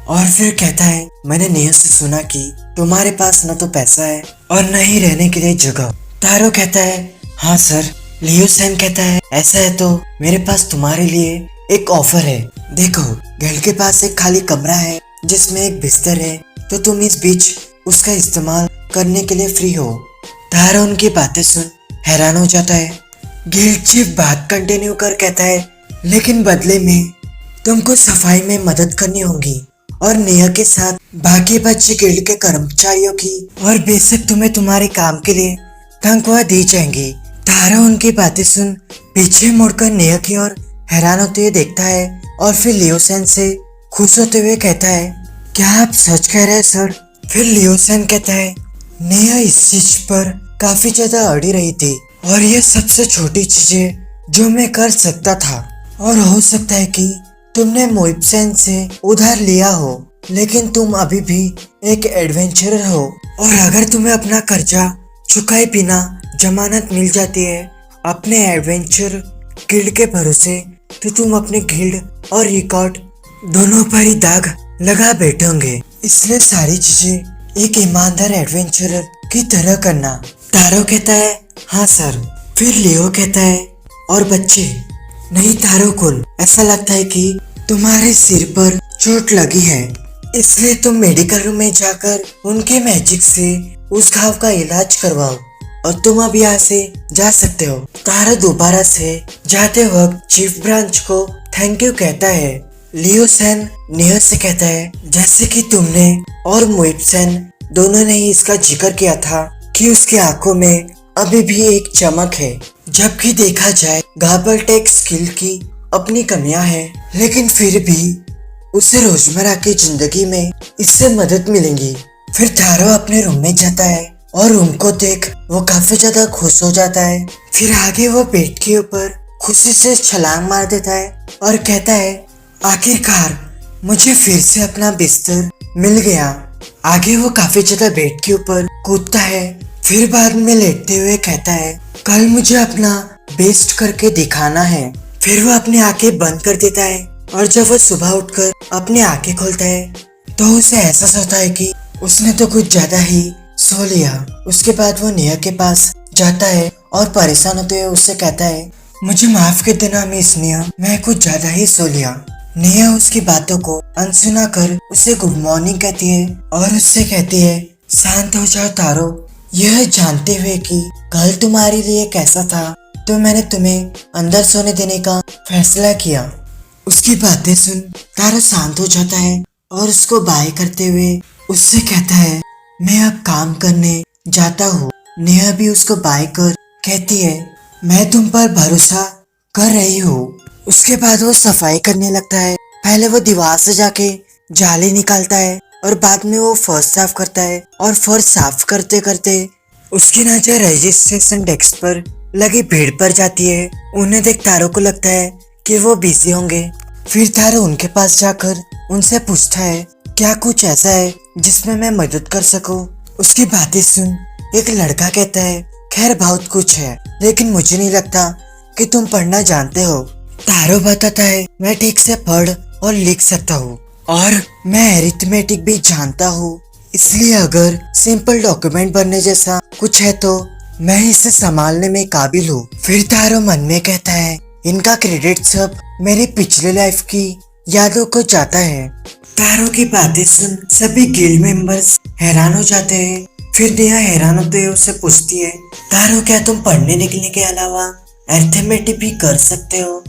और फिर कहता है मैंने नेहा से सुना कि तुम्हारे पास न तो पैसा है और न ही रहने के लिए जगह। तारो कहता है हाँ सर। लियो सैन कहता है ऐसा है तो मेरे पास तुम्हारे लिए एक ऑफर है। देखो घर के पास एक खाली कमरा है जिसमें एक बिस्तर है, तो तुम इस बीच उसका इस्तेमाल करने के लिए फ्री हो। तारो उनकी बातें सुन हैरान हो जाता है। गिल्ड चीफ बात कंटिन्यू कर कहता है लेकिन बदले में तुमको सफाई में मदद करनी होगी और नेहा के साथ बाकी बच्चे गिल्ड के कर्मचारियों की, और बेशक तुम्हें तुम्हारे काम के लिए तनख्वाह दी जाएंगी। तारो उनकी बातें सुन पीछे मुड़कर नेहा की ओर हैरान होते हुए देखता है और फिर लियो सैन से खुश होते हुए कहता है क्या आप सच कह रहे हैं सर? फिर लियो सैन कहता है नेहा इस चीज पर काफी ज्यादा अड़ी रही थी और ये सबसे छोटी चीजें जो मैं कर सकता था, और हो सकता है कि तुमने मोइब सैन से उधार लिया हो, लेकिन तुम अभी भी एक एडवेंचरर हो और अगर तुम्हें अपना कर्जा चुकाए बिना जमानत मिल जाती है अपने एडवेंचर गिल्ड के भरोसे, तो तुम अपने गिल्ड और रिकॉर्ड दोनों पर ही दाग लगा बैठोगे। इसलिए सारी चीजें एक ईमानदार एडवेंचरर की तरह करना। तारो कहता है हाँ सर। फिर लियो कहता है और बच्चे नहीं तारो कुल, ऐसा लगता है कि तुम्हारे सिर पर चोट लगी है, इसलिए तुम मेडिकल रूम में जाकर उनके मैजिक से उस घाव का इलाज करवाओ और तुम अब यहाँ से जा सकते हो। तारो दोबारा से जाते वक्त चीफ ब्रांच को थैंक यू कहता है। लियो सैन नेहा से कहता है, जैसे कि तुमने और मोहित सैन दोनों ने ही इसका जिक्र किया था कि उसकी आंखों में अभी भी एक चमक है, जबकि देखा जाए गाबल टेक स्किल की अपनी कमियां हैं, लेकिन फिर भी उसे रोजमर्रा की जिंदगी में इससे मदद मिलेगी। फिर तारो अपने रूम में जाता है और रूम को देख वो काफी ज्यादा खुश हो जाता है। फिर आगे वो बेड के ऊपर खुशी से छलांग मार देता है और कहता है, आखिरकार मुझे फिर से अपना बिस्तर मिल गया। आगे वो काफी ज्यादा बेड के ऊपर कूदता है। फिर बाद में लेटते हुए कहता है, कल मुझे अपना बेस्ट करके दिखाना है। फिर वो अपनी आंखें बंद कर देता है और जब वो सुबह उठकर अपनी आंखें खोलता है तो उसे एहसास होता है कि उसने तो कुछ ज्यादा ही सो लिया। उसके बाद वो नेहा के पास जाता है और परेशान होते हुए उससे कहता है, मुझे माफ कर देना मिस नेहा, मैं कुछ ज्यादा ही सो लिया। नेहा उसकी बातों को अनसुना कर उसे गुड मॉर्निंग कहती है और उससे कहती है, शांत हो जाओ तारो, यह जानते हुए कि कल तुम्हारे लिए कैसा था तो मैंने तुम्हें अंदर सोने देने का फैसला किया। उसकी बातें सुन तारो शांत हो जाता है और उसको बाय करते हुए उससे कहता है, मैं अब काम करने जाता हूँ। नेहा भी उसको बाय कर कहती है, मैं तुम पर भरोसा कर रही हूँ। उसके बाद वो सफाई करने लगता है। पहले वो दीवार से जाके जाली निकालता है और बाद में वो फर्श साफ करता है और फर्श साफ करते करते उसकी नजर रजिस्ट्रेशन डेस्क पर लगी भीड़ पर जाती है। उन्हें देख तारो को लगता है कि वो बिजी होंगे। फिर तारो उनके पास जाकर उनसे पूछता है, क्या कुछ ऐसा है जिसमें मैं मदद कर सकूं? उसकी बातें सुन एक लड़का कहता है, खैर बहुत कुछ है, लेकिन मुझे नहीं लगता कि तुम पढ़ना जानते हो। तारो बताता है, मैं ठीक से पढ़ और लिख सकता हूँ और मैं अरिथमेटिक भी जानता हूँ, इसलिए अगर सिंपल डॉक्यूमेंट बनने जैसा कुछ है तो मैं इसे संभालने में काबिल हूँ। फिर तारो मन में कहता है, इनका क्रेडिट सब मेरी पिछले लाइफ की यादों को जाता है। तारो की बातें सुन सभी गिल्ड मेंबर्स हैरान हो जाते हैं। फिर नेहा हैरान होते हुए उससे पूछती है, तारो क्या तुम पढ़ने लिखने के अलावा अरिथमेटिक भी कर सकते हो?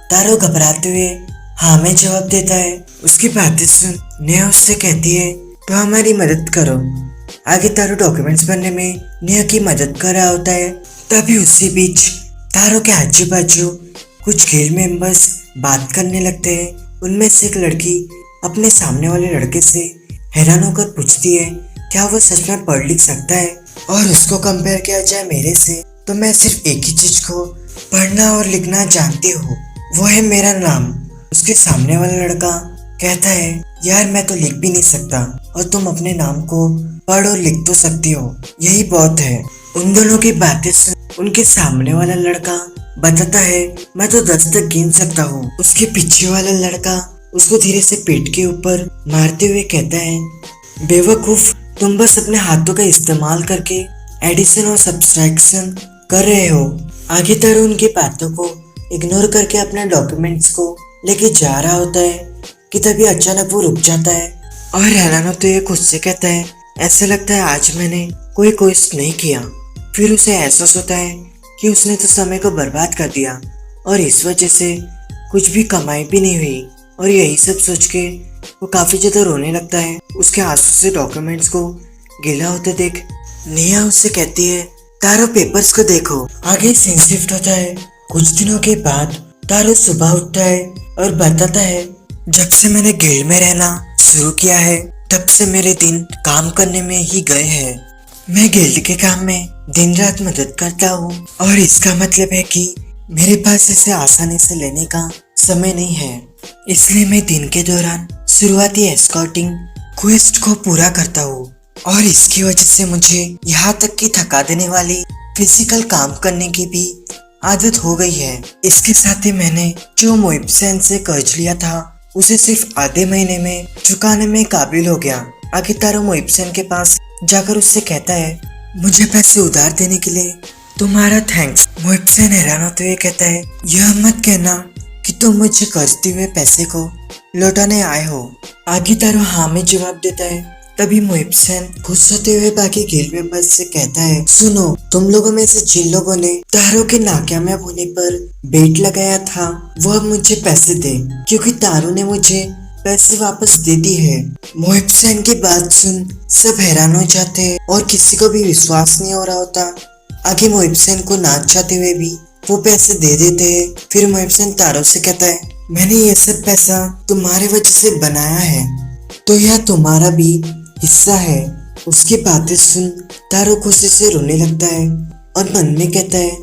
तारो घबराते हुए हाँ में जवाब देता है। उसकी बातें सुन नेहा उससे कहती है, तो हमारी मदद करो। आगे तारो डॉक्यूमेंट्स बनने में नेहा की मदद कर रहा होता है। तभी उसी बीच तारो के आजू बाजू कुछ गिल्ड मेंबर्स बात करने लगते हैं। उनमें से एक लड़की अपने सामने वाले लड़के से हैरान होकर पूछती है, क्या वो सच में पढ़ लिख सकता है? और उसको कंपेयर किया जाए मेरे से तो मैं सिर्फ एक ही चीज को पढ़ना और लिखना जानती हूँ, वो है मेरा नाम। उसके सामने वाला लड़का कहता है, यार मैं तो लिख भी नहीं सकता और तुम अपने नाम को पढ़ और लिख तो सकती हो, यही बहुत है। उन दोनों की बातें सुन उनके सामने वाला लड़का बताता है, मैं तो 10 तक गिन सकता हूँ। उसके पीछे वाला लड़का उसको धीरे से पेट के ऊपर मारते हुए कहता है, बेवकूफ, तुम बस अपने हाथों का इस्तेमाल करके एडिशन और सब्सट्रैक्शन कर रहे हो। आगे तारो उनकी बातों को इग्नोर करके अपने डॉक्यूमेंट्स को लेके जा रहा होता है कि तभी अचानक वो रुक जाता है और हैरान होते हुए खुद से कहता है, ऐसा लगता है आज मैंने कोई क्वेस्ट नहीं किया। फिर उसे एहसास होता है कि उसने तो समय को बर्बाद कर दिया और इस वजह से कुछ भी कमाई भी नहीं हुई। और यही सब सोच के वो काफी ज्यादा रोने लगता है। उसके आंसू से डॉक्यूमेंट्स को गीला होते देख नेहा उससे कहती है, तारो पेपर्स को देखो। आगे सीन शिफ्ट होता है। कुछ दिनों के बाद तारो सुबह उठता है और बताता है, जब से मैंने गिल्ड में रहना शुरू किया है तब से मेरे दिन काम करने में ही गए हैं। मैं गिल्ड के काम में दिन रात मदद करता हूँ और इसका मतलब है कि मेरे पास इसे आसानी से लेने का समय नहीं है, इसलिए मैं दिन के दौरान शुरुआती एस्कॉर्टिंग क्वेस्ट को पूरा करता हूँ और इसकी वजह से मुझे यहाँ तक कि थका देने वाली फिजिकल काम करने की भी आदत हो गई है। इसके साथ ही मैंने जो मोइब्सेन से कर्ज लिया था उसे सिर्फ आधे महीने में चुकाने में काबिल हो गया। आगे तारो मोइब्सेन के पास जाकर उससे कहता है, मुझे पैसे उधार देने के लिए तुम्हारा थैंक्स। मोइब्सेन हैरान होते हुए कहता है, यह मत कहना कि तुम मुझे कर्जते हुए पैसे को लौटाने आए हो। आगे तारो हाँ में जवाब देता है। तभी मोहिब-सैन खुश होते हुए बाकी गिल्ड मेंबर्स से कहता है, सुनो, तुम लोगों में से जिन लोगों ने तारो के नाकामयाब होने पर बेट लगाया था वो अब मुझे पैसे दे, क्योंकि तारो ने मुझे पैसे वापस दे दी है। मोहिब-सैन की बात सुन सब हैरान हो जाते हैं और किसी को भी विश्वास नहीं हो रहा होता। आगे मोहिब-सैन को ना चाहते हुए भी वो पैसे दे देते हैं। फिर मोहिब-सैन तारो से कहता है, मैंने ये सब पैसा तुम्हारे वजह से बनाया है, तो यह तुम्हारा भी हिस्सा है। उसकी बातें सुन तारो खुशी से रोने लगता है और मन में कहता है,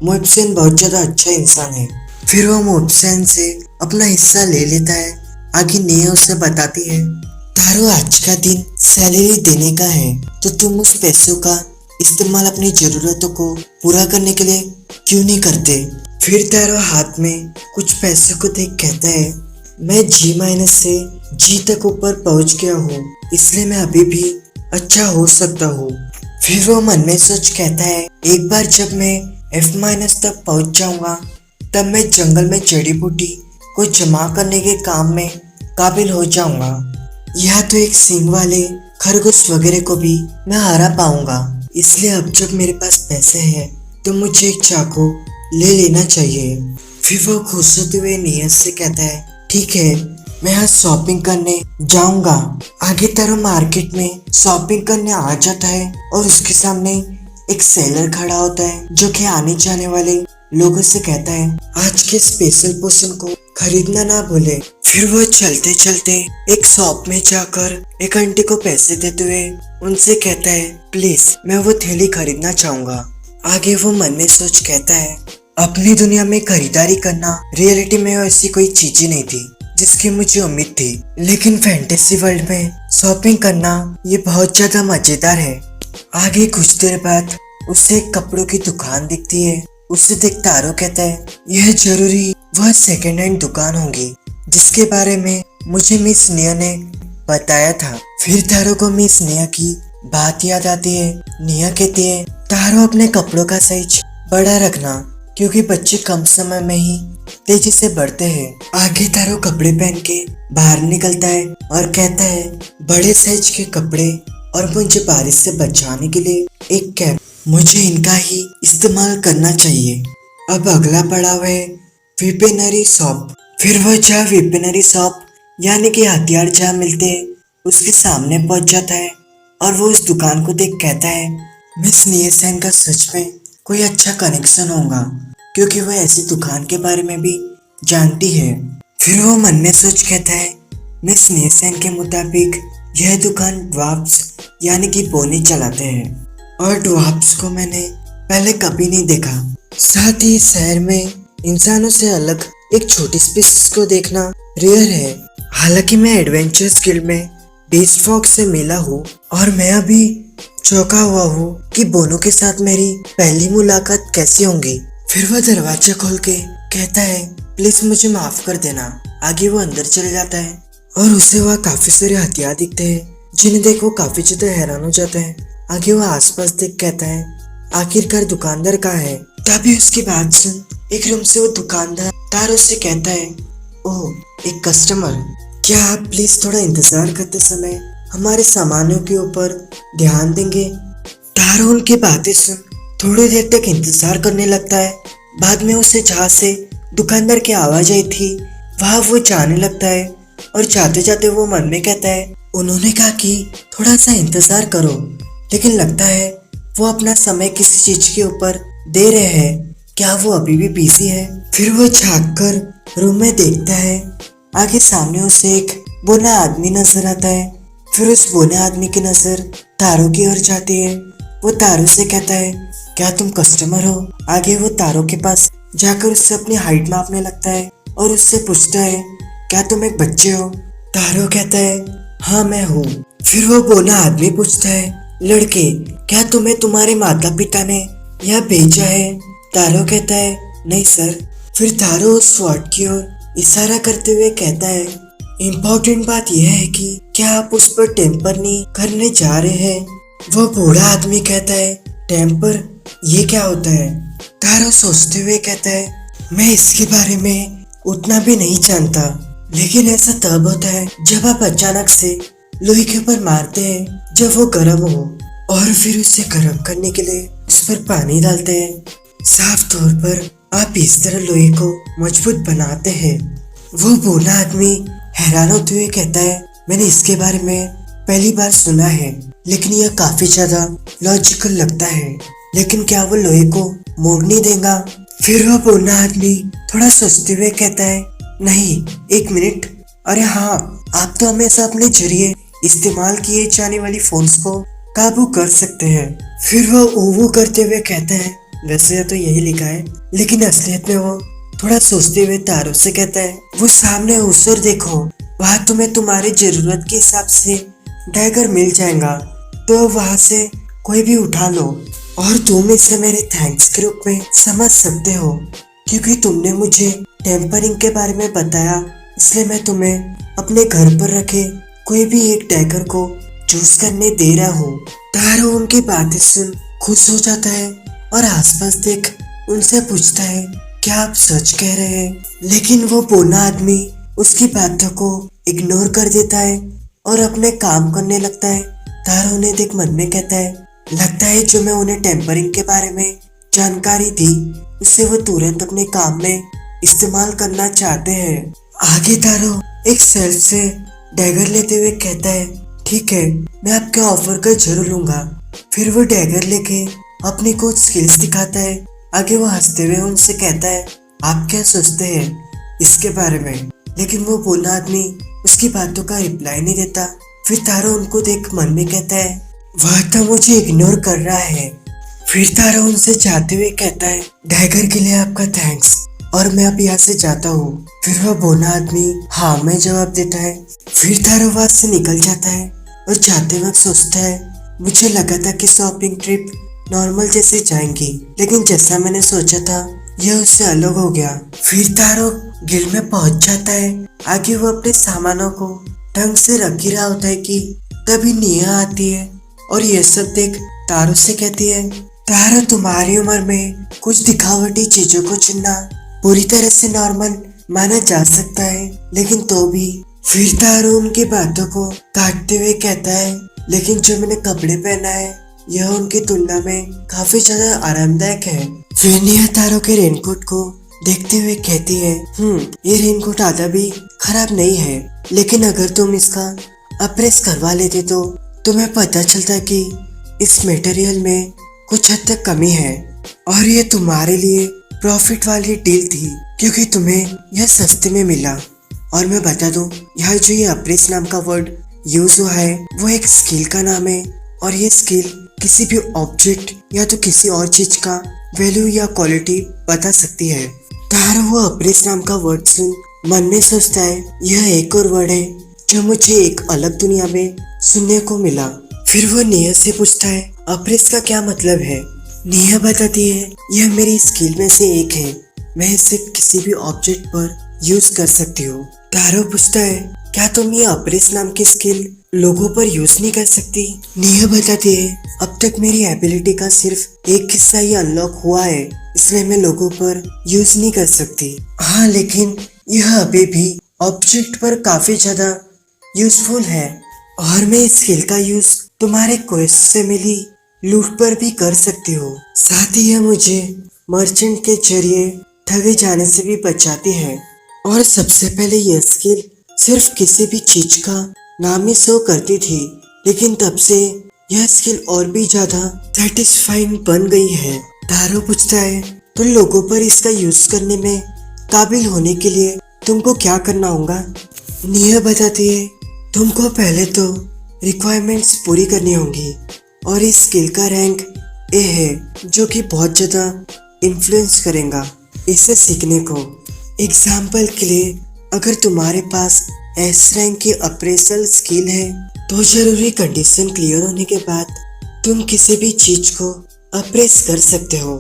मोहिब-सैन बहुत ज्यादा अच्छा इंसान है। फिर वो मोहिब-सैन से अपना हिस्सा ले लेता है। आगे नेहा उसे बताती है, तारो आज का दिन सैलरी देने का है, तो तुम उस पैसों का इस्तेमाल अपनी जरूरतों को पूरा करने के लिए क्यों नहीं करते। फिर तारो हाथ में कुछ पैसों को देख कहता है, मैं G- से G तक ऊपर पहुंच गया हूँ, इसलिए मैं अभी भी अच्छा हो सकता हूँ। फिर वो मन में सोच कहता है, एक बार जब मैं F- तक पहुंच जाऊंगा तब मैं जंगल में जड़ी बूटी को जमा करने के काम में काबिल हो जाऊंगा। या तो एक सींग वाले खरगोश वगैरह को भी मैं हरा पाऊंगा। इसलिए अब जब मेरे पास पैसे हैं तो मुझे एक चाकू ले लेना चाहिए। फिर वो खुश होते हुए नियत से कहता है, ठीक है, मैं आज शॉपिंग करने जाऊंगा। आगे तारो मार्केट में शॉपिंग करने आ जाता है और उसके सामने एक सेलर खड़ा होता है जो कि आने जाने वाले लोगों से कहता है, आज के स्पेशल पोर्शन को खरीदना ना भूले। फिर वो चलते चलते एक शॉप में जाकर एक आंटी को पैसे देते हुए उनसे कहता है, प्लीज मैं वो थैली खरीदना चाहूंगा। आगे वो मन में सोच कहता है, अपनी दुनिया में खरीदारी करना रियलिटी में ऐसी कोई चीज ही नहीं थी जिसकी मुझे उम्मीद थी, लेकिन फैंटेसी वर्ल्ड में शॉपिंग करना ये बहुत ज्यादा मजेदार है। आगे कुछ देर बाद उसे एक कपड़ों की दुकान दिखती है। उसे देख तारो कहता है, यह जरूरी वह सेकेंड हैंड दुकान होगी जिसके बारे में मुझे मिस नेहा ने बताया था। फिर तारो को मिस नेहा की बात याद आती है। नेहा कहती है, तारो अपने कपड़ों का साइज बड़ा रखना, क्योंकि बच्चे कम समय में ही तेजी से बढ़ते हैं। आगे तारो कपड़े पहन के बाहर निकलता है और कहता है, बड़े साइज के कपड़े और मुझे बारिश से बचाने के लिए एक कैप, मुझे इनका ही इस्तेमाल करना चाहिए। अब अगला पड़ाव है वेपनरी शॉप। फिर वह जहाँ वेपनरी शॉप यानी कि हथियार जहाँ मिलते हैं उसके सामने पहुंच जाता है और वो उस दुकान को देख कहता है, मिस नियसेन का सच में कोई अच्छा कनेक्शन होगा, क्योंकि वह ऐसी दुकान के बारे में भी जानती है। फिर वो मन में सोच कहता है, मिस नियसेन के मुताबिक यह दुकान ड्वार्फ्स यानी कि बोनी चलाते हैं और ड्वार्फ्स को मैंने पहले कभी नहीं देखा। साथ ही शहर में इंसानों से अलग एक छोटी स्पीशीज को देखना रेयर है। हालांकि मैं एडवेंचर्स गिल्ड में बीस्ट फॉक्स से मिला हूँ और मैं अभी चौंका हुआ हूँ कि बोनो के साथ मेरी पहली मुलाकात कैसी होंगी। फिर वह दरवाजा खोल के कहता है, प्लीज मुझे माफ कर देना। आगे वो अंदर चले जाता है और उसे वहाँ काफी सारे हथियार दिखते हैं जिन्हें देख वो काफी ज्यादा हैरान हो जाता है। आगे वो आसपास देख कहता है, आखिरकार दुकानदार कहाँ है। तभी उसकी बात सुन एक रूम से वो दुकानदार तारो से कहता है, ओह एक कस्टमर, क्या आप प्लीज थोड़ा इंतजार करते समय हमारे सामानों के ऊपर ध्यान देंगे। तारो उनकी बातें सुन थोड़ी देर तक इंतजार करने लगता है। बाद में उसे जहाँ से दुकानदार की आवाज आई थी वहाँ वो जाने लगता है और जाते जाते वो मन में कहता है, उन्होंने कहा कि थोड़ा सा इंतजार करो, लेकिन लगता है वो अपना समय किसी चीज के ऊपर दे रहे हैं। क्या वो अभी भी बिजी है। फिर वो झाँक कर रूम में देखता है। आगे सामने उसे एक बोना आदमी नजर आता है। फिर उस बोने आदमी की नजर तारो की ओर जाती है। वो तारो से कहता है, क्या तुम कस्टमर हो। आगे वो तारो के पास जाकर उससे अपनी हाइट मापने लगता है और उससे पूछता है, क्या तुम एक बच्चे हो। तारो कहता है, हाँ मैं हूँ। फिर वो बोना आदमी पूछता है, लड़के, क्या तुम्हें तुम्हारे माता पिता ने यहाँ भेजा है। तारो कहता है, नहीं सर। फिर तारो उस स्वॉर्ड की ओर इशारा करते हुए कहता है, इम्पोर्टेंट बात यह है कि क्या आप उस पर टेम्पर नहीं करने जा रहे हैं। वो बूढ़ा आदमी कहता है, टेम्पर, ये क्या होता है। तारो सोचते हुए कहता है, मैं इसके बारे में उतना भी नहीं जानता, लेकिन ऐसा तब होता है जब आप अचानक से लोहे के ऊपर मारते हैं जब वो गर्म हो, और फिर उसे गर्म करने के लिए उस पर पानी डालते हैं। साफ तौर पर आप इस तरह लोहे को मजबूत बनाते हैं। वो बूढ़ा आदमी हैरान होते हुए कहता है, मैंने इसके बारे में पहली बार सुना है, लेकिन यह काफी ज्यादा लॉजिकल लगता है। लेकिन क्या वो लोहे को मोड़ नहीं देगा? फिर वह बूढ़ा आदमी थोड़ा सोचते हुए कहता है, नहीं, एक मिनट, अरे हाँ, आप तो हमेशा अपने जरिए इस्तेमाल किए जाने वाली फोर्स को काबू कर सकते हैं। फिर वो ओवो करते हुए कहता है, वैसे तो यही लिखा है, लेकिन असलियत में वो थोड़ा सोचते हुए तारो से कहता है, वो सामने उस ओर देखो, वहाँ तुम्हें तुम्हारी जरूरत के हिसाब से डैगर मिल जाएगा, तो वहाँ से कोई भी उठा लो, और तुम इसे मेरे थैंक्स के रूप में समझ सकते हो, क्योंकि तुमने मुझे टेम्परिंग के बारे में बताया, इसलिए मैं तुम्हें अपने घर पर रखे कोई भी एक डैगर को चूज करने दे रहा हूँ। तारो उनकी बातें सुन खुश हो जाता है और आसपास देख उनसे पूछता है, क्या आप सच कह रहे हैं? लेकिन वो बूढ़ा आदमी उसकी बातों को इग्नोर कर देता है और अपने काम करने लगता है। तारो उन्हें देख मन में कहता है, लगता है जो मैं उन्हें टेम्परिंग के बारे में जानकारी दी उससे वो तुरंत अपने काम में इस्तेमाल करना चाहते हैं। आगे तारो एक सेल्फ से डैगर लेते हुए कहता है, ठीक है, मैं आपके ऑफर का जरूर लूंगा। फिर वो डैगर लेके अपनी कुछ स्किल्स दिखाता है। आगे वो हंसते हुए उनसे कहता है, आप क्या सोचते हैं इसके बारे में? लेकिन वो बूढ़ा आदमी उसकी बातों का रिप्लाई नहीं देता। फिर तारो उनको देख मन में कहता है, वह तो मुझे इग्नोर कर रहा है। फिर तारो उनसे जाते हुए कहता है, डैगर के लिए आपका थैंक्स, और मैं अब यहाँ से जाता हूँ। फिर वह बूढ़ा आदमी हाँ में जवाब देता है। फिर तारो वहाँ से निकल जाता है और जाते वक्त सोचता है, मुझे लगा था कि शॉपिंग ट्रिप नॉर्मल जैसे जाएंगी, लेकिन जैसा मैंने सोचा था यह उससे अलग हो गया। फिर तारो गिल में पहुंच जाता है। आगे वो अपने सामानों को ढंग से रख ही रहा होता है कि तभी निया आती है और यह सब देख तारो से कहती है, तारो, तुम्हारी उम्र में कुछ दिखावटी चीजों को चुनना पूरी तरह से नॉर्मल माना जा सकता है, लेकिन तो भी। फिर तारो उनकी बातों को काटते हुए कहता है, लेकिन जो मैंने कपड़े पहना है यह उनकी तुलना में काफी ज्यादा आरामदायक है। फिर निया तारो के रेनकोट को देखते हुए कहती है, ये रेनकोट आधा भी खराब नहीं है, लेकिन अगर तुम इसका अप्रेस करवा लेते तो तुम्हें पता चलता कि इस मटेरियल में कुछ हद तक कमी है, और ये तुम्हारे लिए प्रॉफिट वाली डील थी क्योंकि तुम्हें यह सस्ते में मिला। और मैं बता दूं, यहाँ जो ये अप्रेस नाम का वर्ड यूज हुआ है वो एक स्किल का नाम है, और ये स्किल किसी भी ऑब्जेक्ट या तो किसी और चीज का वैल्यू या क्वालिटी बता सकती है। तारो वो अप्रेस नाम का वर्ड सुन मन में सोचता है, यह एक और वर्ड है जो मुझे एक अलग दुनिया में सुनने को मिला। फिर वो निया से पूछता है, अप्रेस का क्या मतलब है? निया बताती है, यह मेरी स्किल में से एक है, मैं इसे किसी भी ऑब्जेक्ट पर यूज कर सकती हूँ। तारो पूछता है, क्या तुम ये अप्रेस नाम की स्किल लोगों पर यूज नहीं कर सकती? निया बताती है, अब तक मेरी एबिलिटी का सिर्फ एक हिस्सा ही अनलॉक हुआ है, इसलिए मैं लोगों पर यूज नहीं कर सकती। हाँ, लेकिन यह अभी भी ऑब्जेक्ट पर काफी ज्यादा यूजफुल है, और मैं इस स्किल का यूज तुम्हारे क्वेस्ट से मिली लूट पर भी कर सकती हूँ। साथ ही यह मुझे मर्चेंट के जरिए ठगे जाने से भी बचाती है। और सबसे पहले यह स्किल सिर्फ किसी भी चीज का नाम ही शो करती थी, लेकिन तब से यह स्किल और भी ज्यादा सेटिस्फाइंग बन गई है। तारो पूछता है, तो लोगों पर इसका यूज करने में काबिल होने के लिए तुमको क्या करना होगा? निया बताती है, तुमको पहले तो रिक्वायरमेंट्स पूरी करनी होंगी, और इस स्किल का रैंक ए है जो कि बहुत ज्यादा इन्फ्लुएंस करेगा इसे सीखने को। एग्जाम्पल के लिए, अगर तुम्हारे पास एस रैंक की अप्रेसल स्किल है तो जरूरी कंडीशन क्लियर होने के बाद तुम किसी भी चीज को अप्रेस कर सकते हो।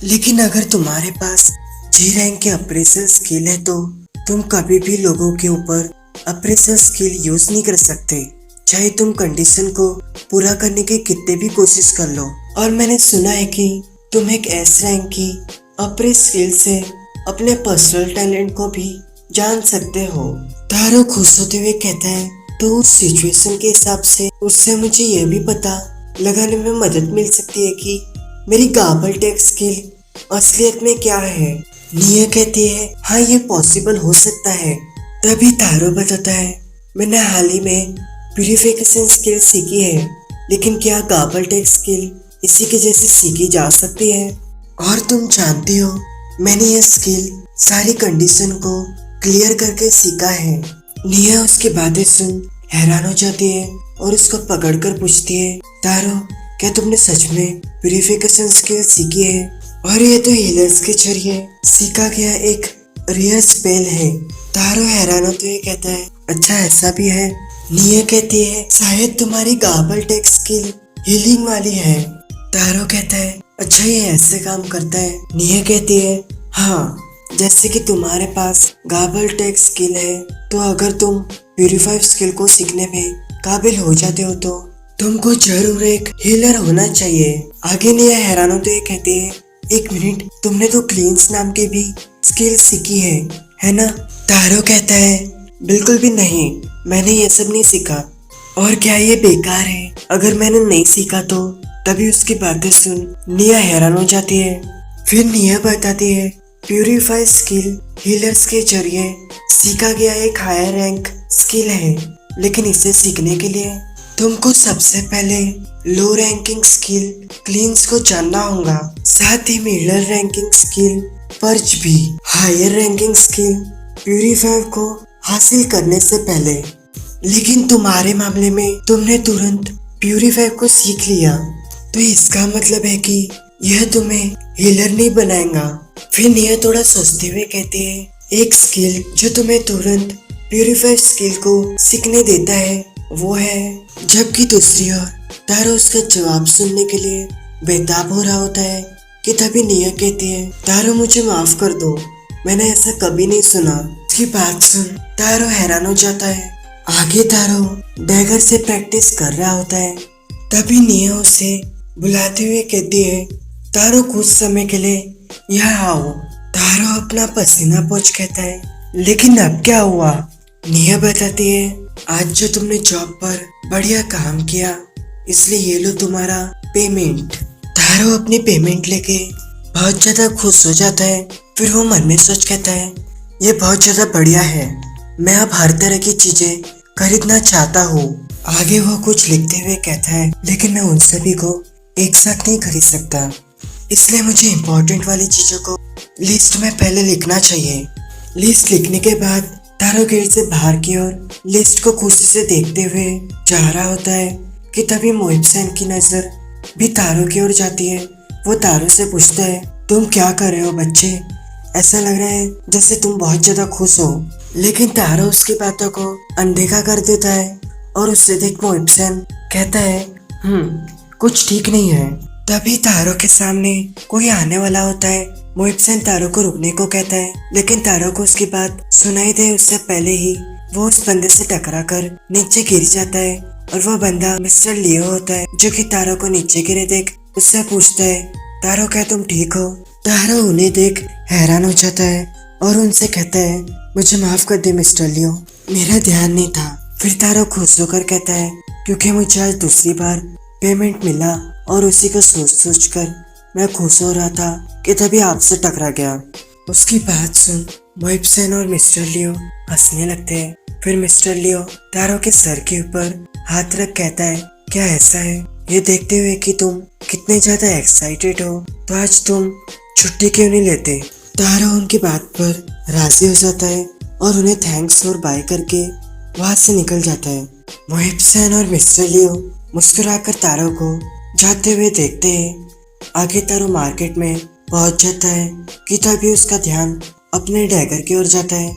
लेकिन अगर तुम्हारे पास जी रैंक की अप्रेसल स्किल है तो तुम कभी भी लोगों के ऊपर अप्रेसल स्किल यूज नहीं कर सकते, चाहे तुम कंडीशन को पूरा करने की कितने भी कोशिश कर लो। और मैंने सुना है कि तुम एक एस रैंक की अप्रेस स्किल से अपने पर्सनल टैलेंट को भी जान सकते हो। तारो खुश होते हुए कहता है, तो उस सिचुएशन के हिसाब से उससे मुझे यह भी पता लगाने में मदद मिल सकती है कि मेरी गाबल टेक स्किल असलियत में क्या है। निया कहती है, हाँ ये पॉसिबल हो सकता है। तभी तारो बताता है, मैंने हाल ही में प्यूरिफिकेशन स्किल सीखी है, लेकिन क्या गाबल टेक स्किल इसी के जैसे सीखी जा सकती है? और तुम जानती हो मैंने ये स्किल सारी कंडीशन को क्लियर करके सीखा है। निया उसकी बातें सुन हैरान हो जाती है और उसको पकड़कर पूछती है, तारो क्या तुमने सच में प्यूरिफिकेशन स्किल सीखी है? और ये तो हीलर्स के जरिए सीखा गया एक रियल स्पेल है। तारो हैरान होते हुए कहता है, अच्छा ऐसा भी है? निया कहती है, शायद तुम्हारी गाबल टेक स्किल हीलिंग वाली है। तारो कहता है, अच्छा ये ऐसे काम करता है? निया कहती है, हाँ जैसे कि तुम्हारे पास गाबल टेक स्किल है, तो अगर तुम प्यूरिफाइव स्किल को सीखने में काबिल हो जाते हो तो तुमको जरूर एक हीलर होना चाहिए। आगे निया हैरान होते हुए कहती है, एक मिनट, तुमने तो क्लींस नाम की भी स्किल सीखी है ना? तारो कहता है, बिल्कुल भी नहीं, मैंने ये सब नहीं सीखा। और क्या ये बेकार है? अगर मैंने नहीं सीखा तो? तभी उसकी बातें सुन निया हैरान हो जाती है। फिर निया बताती है, प्यूरिफाई स्किल हीलर्स के जरिए सीखा गया एक हायर रैंक स्किल है, लेकिन इसे सीखने के लिए तुमको सबसे पहले लो रैंकिंग स्किल क्लींस को जानना होगा, साथ ही मिडल रैंकिंग स्किल पर्च भी। हायर रैंकिंग स्किल प्यूरिफाई को हासिल करने से पहले। लेकिन तुम्हारे मामले में तुमने तुरंत प्यूरिफाई को सीख लिया, तो इसका मतलब है कि यह तुम्हें हीलर नहीं बनाएगा। फिर निया थोड़ा सोचते हुए कहती है, एक स्किल जो तुम्हें तुरंत प्यूरिफाई स्किल को सीखने देता है वो है। जबकि दूसरी ओर तारो उसका जवाब सुनने के लिए बेताब हो रहा होता है कि तभी निया कहती है, तारो मुझे माफ कर दो, मैंने ऐसा कभी नहीं सुना। उसकी बात सुन तारो हैरान हो जाता है। आगे तारो डैगर से प्रैक्टिस कर रहा होता है। तभी निया उसे बुलाते हुए कहती है, तारो कुछ समय के लिए यहाँ आओ। तारो अपना पसीना पोंछ कहता है, लेकिन अब क्या हुआ? निया बताती है, आज जो तुमने जॉब पर बढ़िया काम किया, इसलिए ये लो तुम्हारा पेमेंट। तारो अपनी पेमेंट लेके बहुत ज्यादा खुश हो जाता है। फिर वो मन में सोच कहता है, ये बहुत ज्यादा बढ़िया है, मैं अब हर तरह की चीजें खरीदना चाहता हूँ। आगे वो कुछ लिखते हुए कहता है, लेकिन मैं उन सभी को एक साथ नहीं खरीद सकता, इसलिए मुझे इम्पोर्टेंट वाली चीजों को लिस्ट में पहले लिखना चाहिए। लिस्ट लिखने के बाद तारो गेट से बाहर की ओर लिस्ट को खुशी से देखते हुए जा रहा होता है कि तभी मोहित सेन की नजर भी तारो की ओर जाती है। वो तारो से पूछता है, तुम क्या कर रहे हो बच्चे? ऐसा लग रहा है जैसे तुम बहुत ज्यादा खुश हो। लेकिन तारो उसकी बातों को अनदेखा कर देता है और उससे देख मोहित सेन कहता है, कुछ ठीक नहीं है। तभी तारो के सामने कोई आने वाला होता है। मोहित सेन तारो को रुकने को कहता है, लेकिन तारो को उसकी बात सुनाई दे उससे पहले ही वो उस बंदे से टकरा कर नीचे गिर जाता है। और वो बंदा मिस्टर लियो होता है, जो कि तारो को नीचे गिरे देख उससे पूछता है, तारो क्या तुम ठीक हो? तारो उन्हें देख हैरान हो जाता है और उनसे कहता है, मुझे माफ कर दे मिस्टर लियो, मेरा ध्यान नहीं था। फिर तारो खुश होकर कहता है, क्योंकि मुझे आज दूसरी बार पेमेंट मिला और उसी को सोच सोच कर मैं खुश हो रहा था कि तभी आपसे टकरा गया। उसकी बात सुन मोहित सेन और मिस्टर लियो हंसने लगते हैं। फिर मिस्टर लियो तारो के सर के ऊपर हाथ रख कहता है, क्या ऐसा है? ये देखते हुए कि तुम कितने ज्यादा एक्साइटेड हो, तो आज तुम छुट्टी क्यों नहीं लेते? तारो उनकी बात पर राजी हो जाता है और उन्हें थैंक्स और बाय करके वहां से निकल जाता है। मोहित सेन और मिस्टर लियो मुस्कुराकर तारो को जाते हुए देखते हैं। आगे तारो मार्केट में पहुंच जाता है कि तभी उसका ध्यान अपने डैगर की ओर जाता है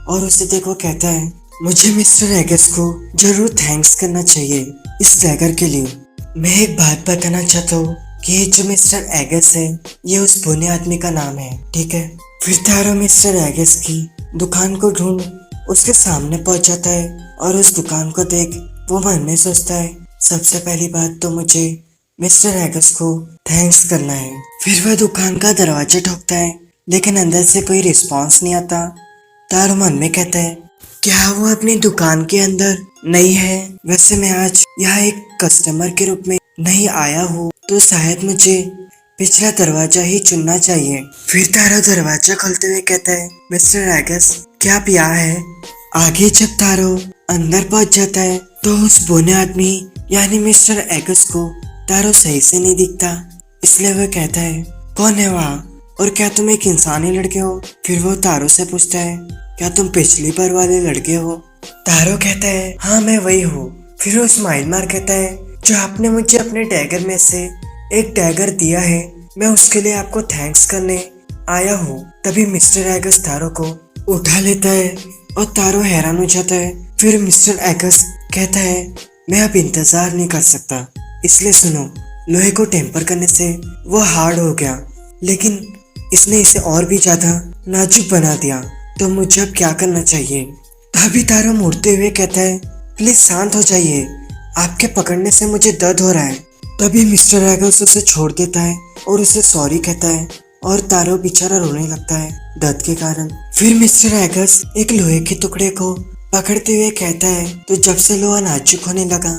और उसे देखो कहता है, मुझे मिस्टर एगस को जरूर थैंक्स करना चाहिए इस डैगर के लिए। मैं एक बात बताना चाहता हूँ कि ये जो मिस्टर एगस है ये उस बुने आदमी का नाम है, ठीक है? फिर तारो मिस्टर एगस की दुकान को ढूंढ उसके सामने पहुंच जाता है और उस दुकान को देख वो मन में सोचता है, सबसे पहली बात तो मुझे मिस्टर एगस को थैंक्स करना है। फिर वह दुकान का दरवाजा ठोकता है, लेकिन अंदर से कोई रिस्पॉन्स नहीं आता। तारो मन में कहता है, क्या वो अपनी दुकान के अंदर नहीं है? वैसे मैं आज यहाँ एक कस्टमर के रूप में नहीं आया हूँ, तो शायद मुझे पिछला दरवाजा ही चुनना चाहिए। फिर तारो दरवाजा खोलते हुए कहता है, मिस्टर एगस, क्या आप यहाँ है? आगे जब तारो अंदर पहुंच जाता है तो उस बोने आदमी यानी मिस्टर एगस को तारो सही से नहीं दिखता, इसलिए वह कहता है, कौन है वहाँ और क्या तुम एक इंसानी लड़के हो? फिर वो तारो से पूछता है, क्या तुम पिछली बार वाले लड़के हो? तारो कहता है, हाँ मैं वही हूँ। फिर वो स्माइल मार कहता है, जो आपने मुझे अपने डैगर में से एक डैगर दिया है, मैं उसके लिए आपको थैंक्स करने आया हूँ। तभी मिस्टर एगस तारो को उठा लेता है और तारो हैरान हो जाता है। फिर मिस्टर एगस कहता है, मैं अब इंतजार नहीं कर सकता, इसलिए सुनो, लोहे को टेम्पर करने से वो हार्ड हो गया, लेकिन इसने इसे और भी ज्यादा नाजुक बना दिया, तो मुझे अब क्या करना चाहिए? तभी तारो मुड़ते हुए कहता है, प्लीज शांत हो जाइए, आपके पकड़ने से मुझे दर्द हो रहा है। तभी मिस्टर एगस उसे छोड़ देता है और उसे सॉरी कहता है और तारो बेचारा रोने लगता है दर्द के कारण। फिर मिस्टर एगस एक लोहे के टुकड़े को पकड़ते हुए कहता है, तो जब से लोहा नाजुक होने लगा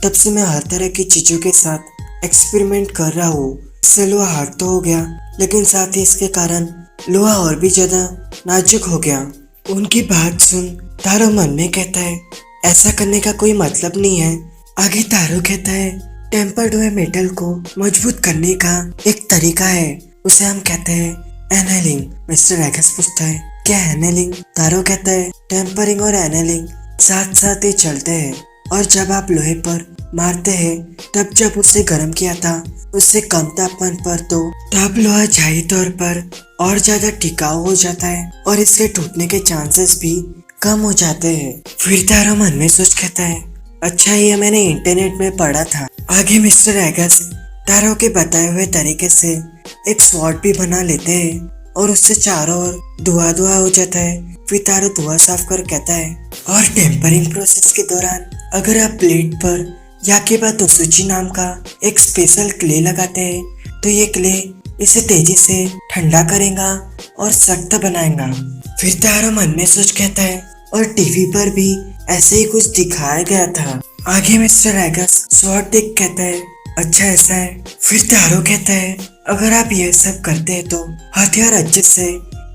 तब से मैं हर तरह की चीजों के साथ एक्सपेरिमेंट कर रहा हूँ। इससे लोहा हार्ड तो हो गया, लेकिन साथ ही इसके कारण लोहा और भी ज्यादा नाजुक हो गया। उनकी बात सुन तारो मन में कहता है, ऐसा करने का कोई मतलब नहीं है। आगे तारो कहता है, टेम्पर्ड हुए मेटल को मजबूत करने का एक तरीका है, उसे हम कहते हैं एनेलिंग। मिस्टर एगस पूछता है, क्या एनेलिंग? तारो कहता है, टेम्परिंग और एनेलिंग साथ साथ ही चलते हैं, और जब आप लोहे पर मारते हैं तब जब उसे गर्म किया था उससे कम तापमान पर, तो तब लोहा जाहिर तौर पर और ज्यादा टिकाऊ हो जाता है और इसके टूटने के चांसेस भी कम हो जाते हैं। फिर तारो मन में सोच कहता है, अच्छा ये मैंने इंटरनेट में पढ़ा था। आगे मिस्टर एगस तारो के बताए हुए तरीके से एक स्वॉर्ड भी बना लेते हैं और उससे चारों ओर धुआं धुआं हो जाता है। फिर तारो धुआं साफ कर कहता है, और टेम्परिंग प्रोसेस के दौरान अगर आप प्लेट पर याकिबा नाम का एक स्पेशल क्ले लगाते हैं तो ये क्ले इसे तेजी से ठंडा करेगा और सख्त बनाएगा। फिर तारो मन में सोच कहता है, और टीवी पर भी ऐसे ही कुछ दिखाया गया था। आगे मिस्टर एगस स्वॉर्ड देख कहता है, अच्छा ऐसा है? फिर तारो कहता है, अगर आप ये सब करते हैं तो हथियार अच्छे से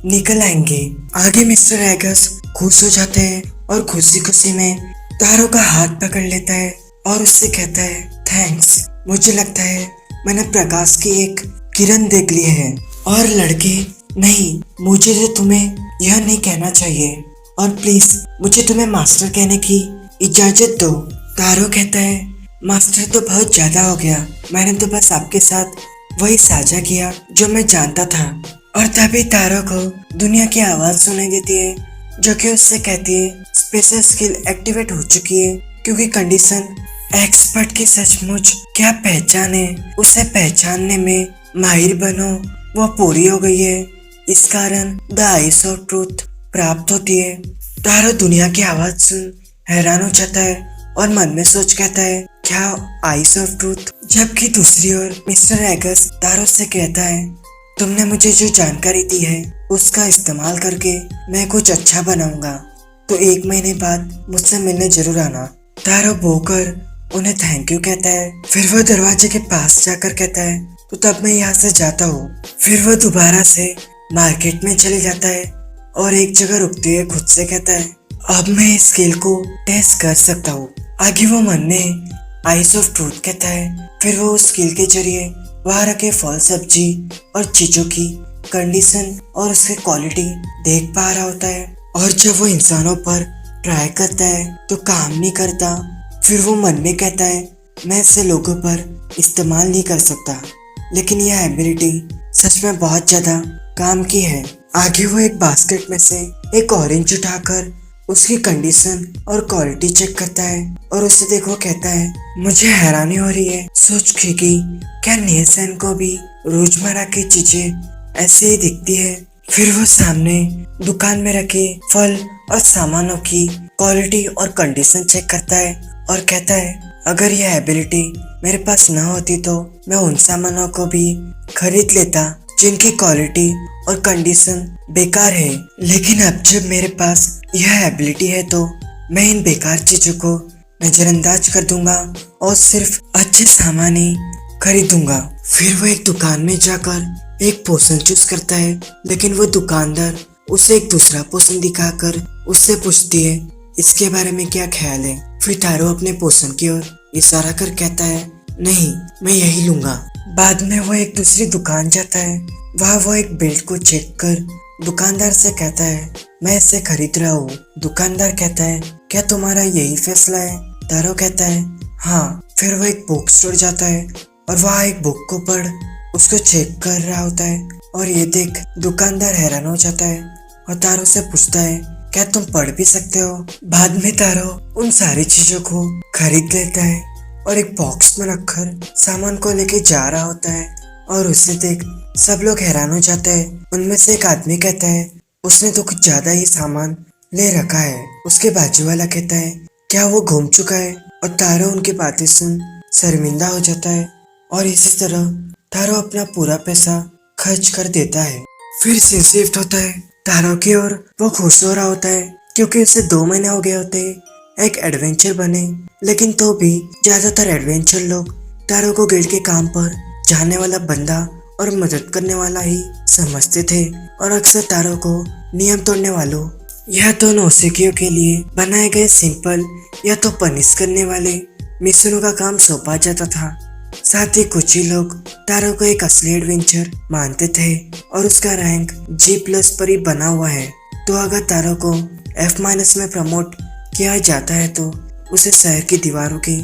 निकल आएंगे। आगे मिस्टर एगस खुश हो जाते हैं और खुशी खुशी में तारो का हाथ पकड़ लेता है और उससे कहता है, थैंक्स, मुझे लगता है मैंने प्रकाश की एक किरण देख ली है। और लड़के, नहीं, मुझे तो तुम्हें यह नहीं कहना चाहिए, और प्लीज मुझे तुम्हें मास्टर कहने की इजाजत दो। तारो कहता है, मास्टर तो बहुत ज्यादा हो गया, मैंने तो बस आपके साथ वही साझा किया जो मैं जानता था। और तभी तारो को दुनिया की आवाज सुनाई देती है जो कि उससे कहती है, स्पेशल स्किल एक्टिवेट हो चुकी है, क्योंकि कंडीशन एक्सपर्ट की सचमुच क्या पहचान है, उसे पहचानने में माहिर बनो, वो पूरी हो गई है। इस कारण द आइस ऑफ ट्रूथ प्राप्त होती है। तारो दुनिया की आवाज सुन हैरान हो जाता है और मन में सोच कहता है, क्या आइस ऑफ ट्रूथ? जबकि दूसरी ओर मिस्टर एगस तारो से कहता है, तुमने मुझे जो जानकारी दी है उसका इस्तेमाल करके मैं कुछ अच्छा बनाऊंगा, तो 1 महीने बाद मुझसे मिलने जरूर आना। तारो बोकर उन्हें थैंक यू कहता है। फिर वो दरवाजे के पास जाकर कहता है, तो तब मैं यहाँ से जाता हूँ। फिर वो दोबारा से मार्केट में चले जाता है और एक जगह रुकते हुए खुद से कहता है, अब मैं इस स्किल को टेस्ट कर सकता हूँ। आगे वो मन में आइस ऑफ ट्रूथ कहता है। फिर वो उस स्किल के जरिए वहाँ रखे फल, सब्जी और चीजों की कंडीशन और उसकी क्वालिटी देख पा रहा होता है, और जब वो इंसानों पर ट्राई करता है तो काम नहीं करता। फिर वो मन में कहता है, मैं इसे लोगों पर इस्तेमाल नहीं कर सकता, लेकिन यह एबिलिटी सच में बहुत ज्यादा काम की है। आगे वो एक बास्केट में से एक ऑरेंज उठाकर उसकी कंडीशन और क्वालिटी चेक करता है और उससे देखो कहता है, मुझे हैरानी हो रही है सोच के कि क्या नियसन को भी रोजमर्रा की चीजें ऐसे ही दिखती है। फिर वो सामने दुकान में रखे फल और सामानों की क्वालिटी और कंडीशन चेक करता है और कहता है, अगर यह एबिलिटी मेरे पास न होती तो मैं उन सामानों को भी खरीद लेता जिनकी क्वालिटी और कंडीशन बेकार है, लेकिन अब जब मेरे पास यह एबिलिटी है तो मैं इन बेकार चीजों को नजरअंदाज कर दूंगा और सिर्फ अच्छे सामान ही खरीदूंगा। फिर वो एक दुकान में जाकर एक पोशन चूज करता है, लेकिन वो दुकानदार उसे एक दूसरा पोशन दिखाकर उससे पूछती है इसके बारे में क्या ख्याल है। फिर तारो अपने पोशन की ओर इशारा कर कहता है नहीं, मैं यही लूंगा। बाद में वो एक दूसरी दुकान जाता है। वहाँ वो एक बेल्ट को चेक कर दुकानदार से कहता है मैं इसे खरीद रहा हूँ। दुकानदार कहता है क्या तुम्हारा यही फैसला है? तारो कहता है हाँ। फिर वो एक बुक स्टोर जाता है और वहाँ एक बुक को पढ़ उसको चेक कर रहा होता है और ये देख दुकानदार हैरान हो जाता है और तारो से पूछता है क्या तुम पढ़ भी सकते हो? बाद में तारो उन सारी चीजों को खरीद लेता है और एक बॉक्स में रखकर सामान को लेके जा रहा होता है और उसे देख सब लोग हैरान हो जाते हैं। उनमें से एक आदमी कहता है उसने तो कुछ ज्यादा ही सामान ले रखा है। उसके बाजू वाला कहता है क्या वो घूम चुका है? और तारो उनकी बातें सुन शर्मिंदा हो जाता है और इसी तरह तारो अपना पूरा पैसा खर्च कर देता है। फिर सीन शिफ्ट होता है तारो की ओर। वो खुश हो रहा होता है क्योंकि उसे 2 महीने हो गए होते एक एडवेंचर बने, लेकिन तो भी ज्यादातर एडवेंचर लोग तारो को गिल्ड के काम पर जाने वाला बंदा और मदद करने वाला ही समझते थे और अक्सर तारो को नियम तोड़ने वालों या तो नौसिखियों के लिए बनाए गए सिंपल या तो पनिश करने वाले मिशनों का काम सौंपा जाता था। साथ ही कुछ ही लोग तारो को एक असली एडवेंचर मानते थे और उसका रैंक G+ पर ही बना हुआ है। तो अगर तारो को F- में प्रमोट किया जाता है तो उसे शहर की दीवारों के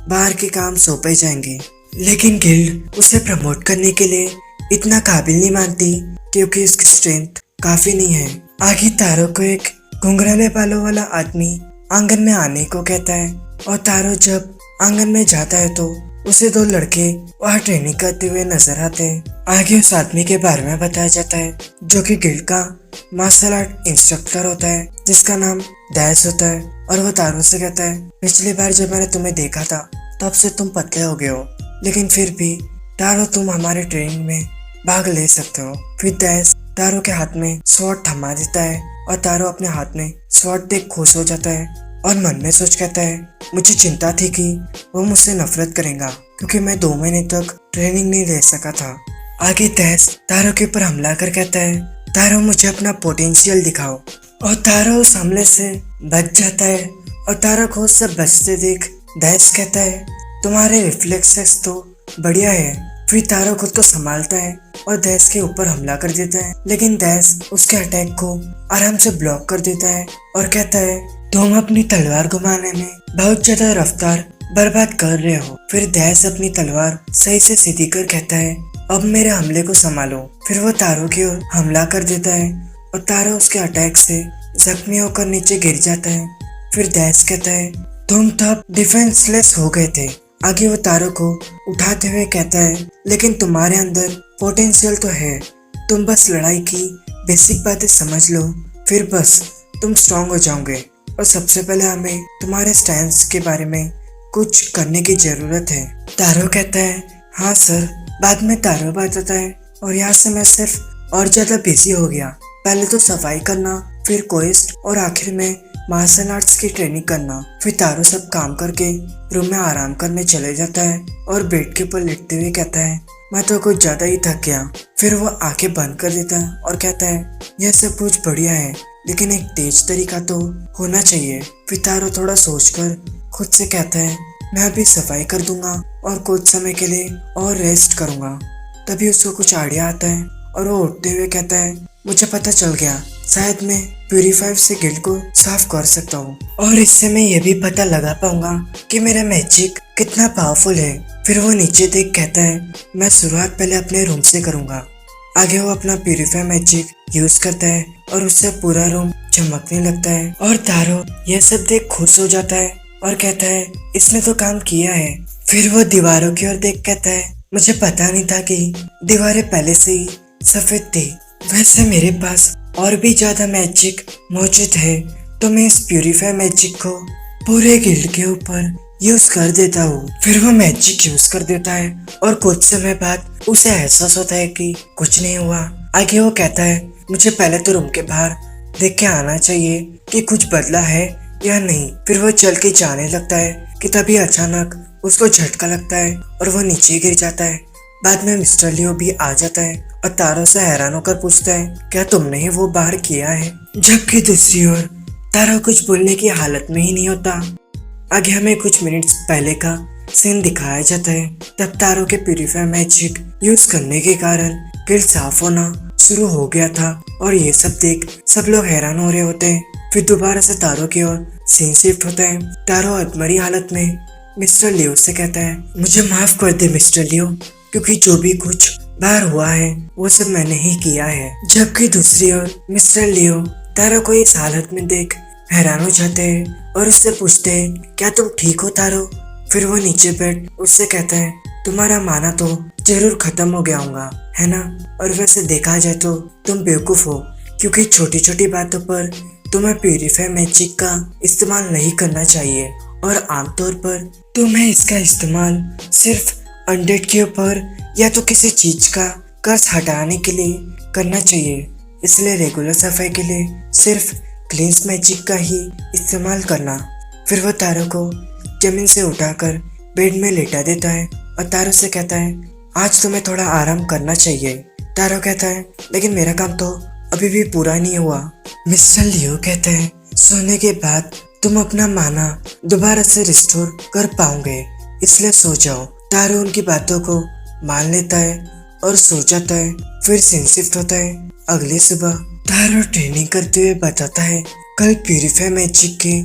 बाहर के काम सौंपे जाएंगे, लेकिन गिल्ड उसे प्रमोट करने के लिए इतना काबिल नहीं मानती क्योंकि उसकी स्ट्रेंथ काफी नहीं है। आगे तारो को एक घुंघराले बालों वाला आदमी आंगन में आने को कहता है और तारो जब आंगन में जाता है तो उसे 2 लड़के वहाँ ट्रेनिंग करते हुए नजर आते हैं। आगे उस आदमी के बारे में बताया जाता है जो कि गिल्ड का मार्शल आर्ट इंस्ट्रक्टर होता है जिसका नाम डैश होता है। और वो तारो से कहता है पिछली बार जब मैंने तुम्हें देखा था तब से तुम पतले हो गए हो, लेकिन फिर भी तारो तुम हमारे ट्रेनिंग में भाग ले सकते हो। फिर डैश तारो के हाथ में स्वॉर्ड थमा देता है और तारो अपने हाथ में स्वॉर्ड देख खुश हो जाता है और मन में सोच कहता है मुझे चिंता थी कि वो मुझसे नफरत करेगा क्योंकि मैं 2 महीने तक ट्रेनिंग नहीं ले सका था। आगे डैश तारो के ऊपर हमला कर कहता है तारो मुझे अपना पोटेंशियल दिखाओ, और तारो उस हमले से बच जाता है। और तारो को उससे बचते देख डैश कहता है तुम्हारे रिफ्लेक्सेस तो बढ़िया है। फिर तारो खुद को संभालता है और डैश के ऊपर हमला कर देता है, लेकिन डैश उसके अटैक को आराम से ब्लॉक कर देता है और कहता है तुम अपनी तलवार घुमाने में बहुत ज्यादा रफ्तार बर्बाद कर रहे हो। फिर डैश अपनी तलवार सही से सीधी कर कहता है अब मेरे हमले को संभालो। फिर वो तारो की ओर हमला कर देता है और तारो उसके अटैक से जख्मी होकर नीचे गिर जाता है। फिर डैश कहता है तुम तो अब डिफेंसलेस हो गए थे। आगे वो तारो को उठाते हुए कहता है लेकिन तुम्हारे अंदर पोटेंशियल तो है, तुम बस लड़ाई की बेसिक बातें समझ लो फिर बस तुम स्ट्रांग हो जाओगे। और सबसे पहले हमें तुम्हारे स्टैंस के बारे में कुछ करने की जरूरत है। तारो कहता है हाँ सर। बाद में तारो बताता है और यहाँ से मैं सिर्फ और ज्यादा बिजी हो गया। पहले तो सफाई करना, फिर क्वेस्ट और आखिर में मार्शल आर्ट्स की ट्रेनिंग करना। फिर तारो सब काम करके रूम में आराम करने चले जाता है और बेड के ऊपर लेटते हुए कहता है मैं तो कुछ ज्यादा ही थक गया। फिर वो आंखें बंद कर देता है और कहता है यह सब कुछ बढ़िया है लेकिन एक तेज तरीका तो होना चाहिए। फिर तारो थोड़ा सोचकर खुद से कहता है मैं अभी सफाई कर दूंगा और कुछ समय के लिए और रेस्ट करूंगा। तभी उसको कुछ आइडिया आता है और वो उठते हुए कहता है मुझे पता चल गया, शायद मैं प्यूरीफायर से गिल्ड को साफ कर सकता हूँ और इससे मैं ये भी पता लगा पाऊंगा कि मेरा मैजिक कितना पावरफुल है। फिर वो नीचे देख कहता है मैं शुरुआत पहले अपने रूम से करूंगा। आगे वो अपना प्यूरीफायर मैजिक यूज करता है और उससे पूरा रूम चमकने लगता है और तारो यह सब देख खुश हो जाता है और कहता है इसने तो काम किया है। फिर वो दीवारों की ओर देख कहता है मुझे पता नहीं था कि दीवारें पहले से ही सफेद थी। वैसे मेरे पास और भी ज्यादा मैजिक मौजूद है तो मैं इस प्यूरीफायर मैजिक को पूरे गिल्ड के ऊपर यूज कर देता हूँ। फिर वो मैजिक यूज कर देता है और कुछ समय बाद उसे एहसास होता है कि कुछ नहीं हुआ। आगे वो कहता है मुझे पहले तो रूम के बाहर देख के आना चाहिए कि कुछ बदला है या नहीं। फिर वो चल के जाने लगता है कि तभी अचानक उसको झटका लगता है और वो नीचे गिर जाता है। बाद में मिस्टर लियो भी आ जाता है और तारो से हैरान होकर पूछता है क्या तुमने ही वो बाहर किया है। जबकि दूसरी ओर तारो कुछ बोलने की हालत में ही नहीं होता। आगे हमें कुछ मिनट्स पहले का सीन दिखाया जाता है। तब तारो के प्यूरीफायर मैजिक यूज करने के कारण गिल्ड साफ होना शुरू हो गया था और ये सब देख सब लोग हैरान हो रहे होते हैं। फिर दोबारा से तारो की ओर सीन शिफ्ट होता है। तारो अधमरी हालत में मिस्टर लियो से कहता है मुझे माफ कर दे मिस्टर लियो, क्योंकि जो भी कुछ बाहर हुआ है वो सब मैंने ही किया है। जबकि दूसरी ओर मिस्टर लियो तारो को इस हालत में देख हैरान हो जाते हैं और उससे पूछते हैं क्या तुम ठीक हो तारो। फिर वो नीचे बैठ उससे कहता है तुम्हारा माना तो जरूर खत्म हो गया होगा है ना, और वैसे देखा जाए तो तुम बेवकूफ हो, क्योंकि छोटी छोटी बातों पर तुम्हें प्यूरीफायर मैजिक का इस्तेमाल नहीं करना चाहिए और आमतौर पर तुम्हें इसका इस्तेमाल सिर्फ अनडेड के ऊपर या तो किसी चीज का कर्ज हटाने के लिए करना चाहिए। इसलिए रेगुलर सफाई के लिए सिर्फ क्लींस मैजिक का ही इस्तेमाल करना। फिर वो तारो को जमीन से उठाकर बेड में लेटा देता है और तारो से कहता है आज तुम्हें थोड़ा आराम करना चाहिए। तारो कहता है लेकिन मेरा काम तो अभी भी पूरा नहीं हुआ। मिस्टर लियो कहते हैं सोने के बाद तुम अपना माना दोबारा से रिस्टोर कर पाओगे, इसलिए सो जाओ। तारो उनकी बातों को मान लेता है और सो जाता है। फिर सीन शिफ्ट होता है अगली सुबह। तारो ट्रेनिंग करते हुए बताता है कल प्यूरीफायर मैजिक के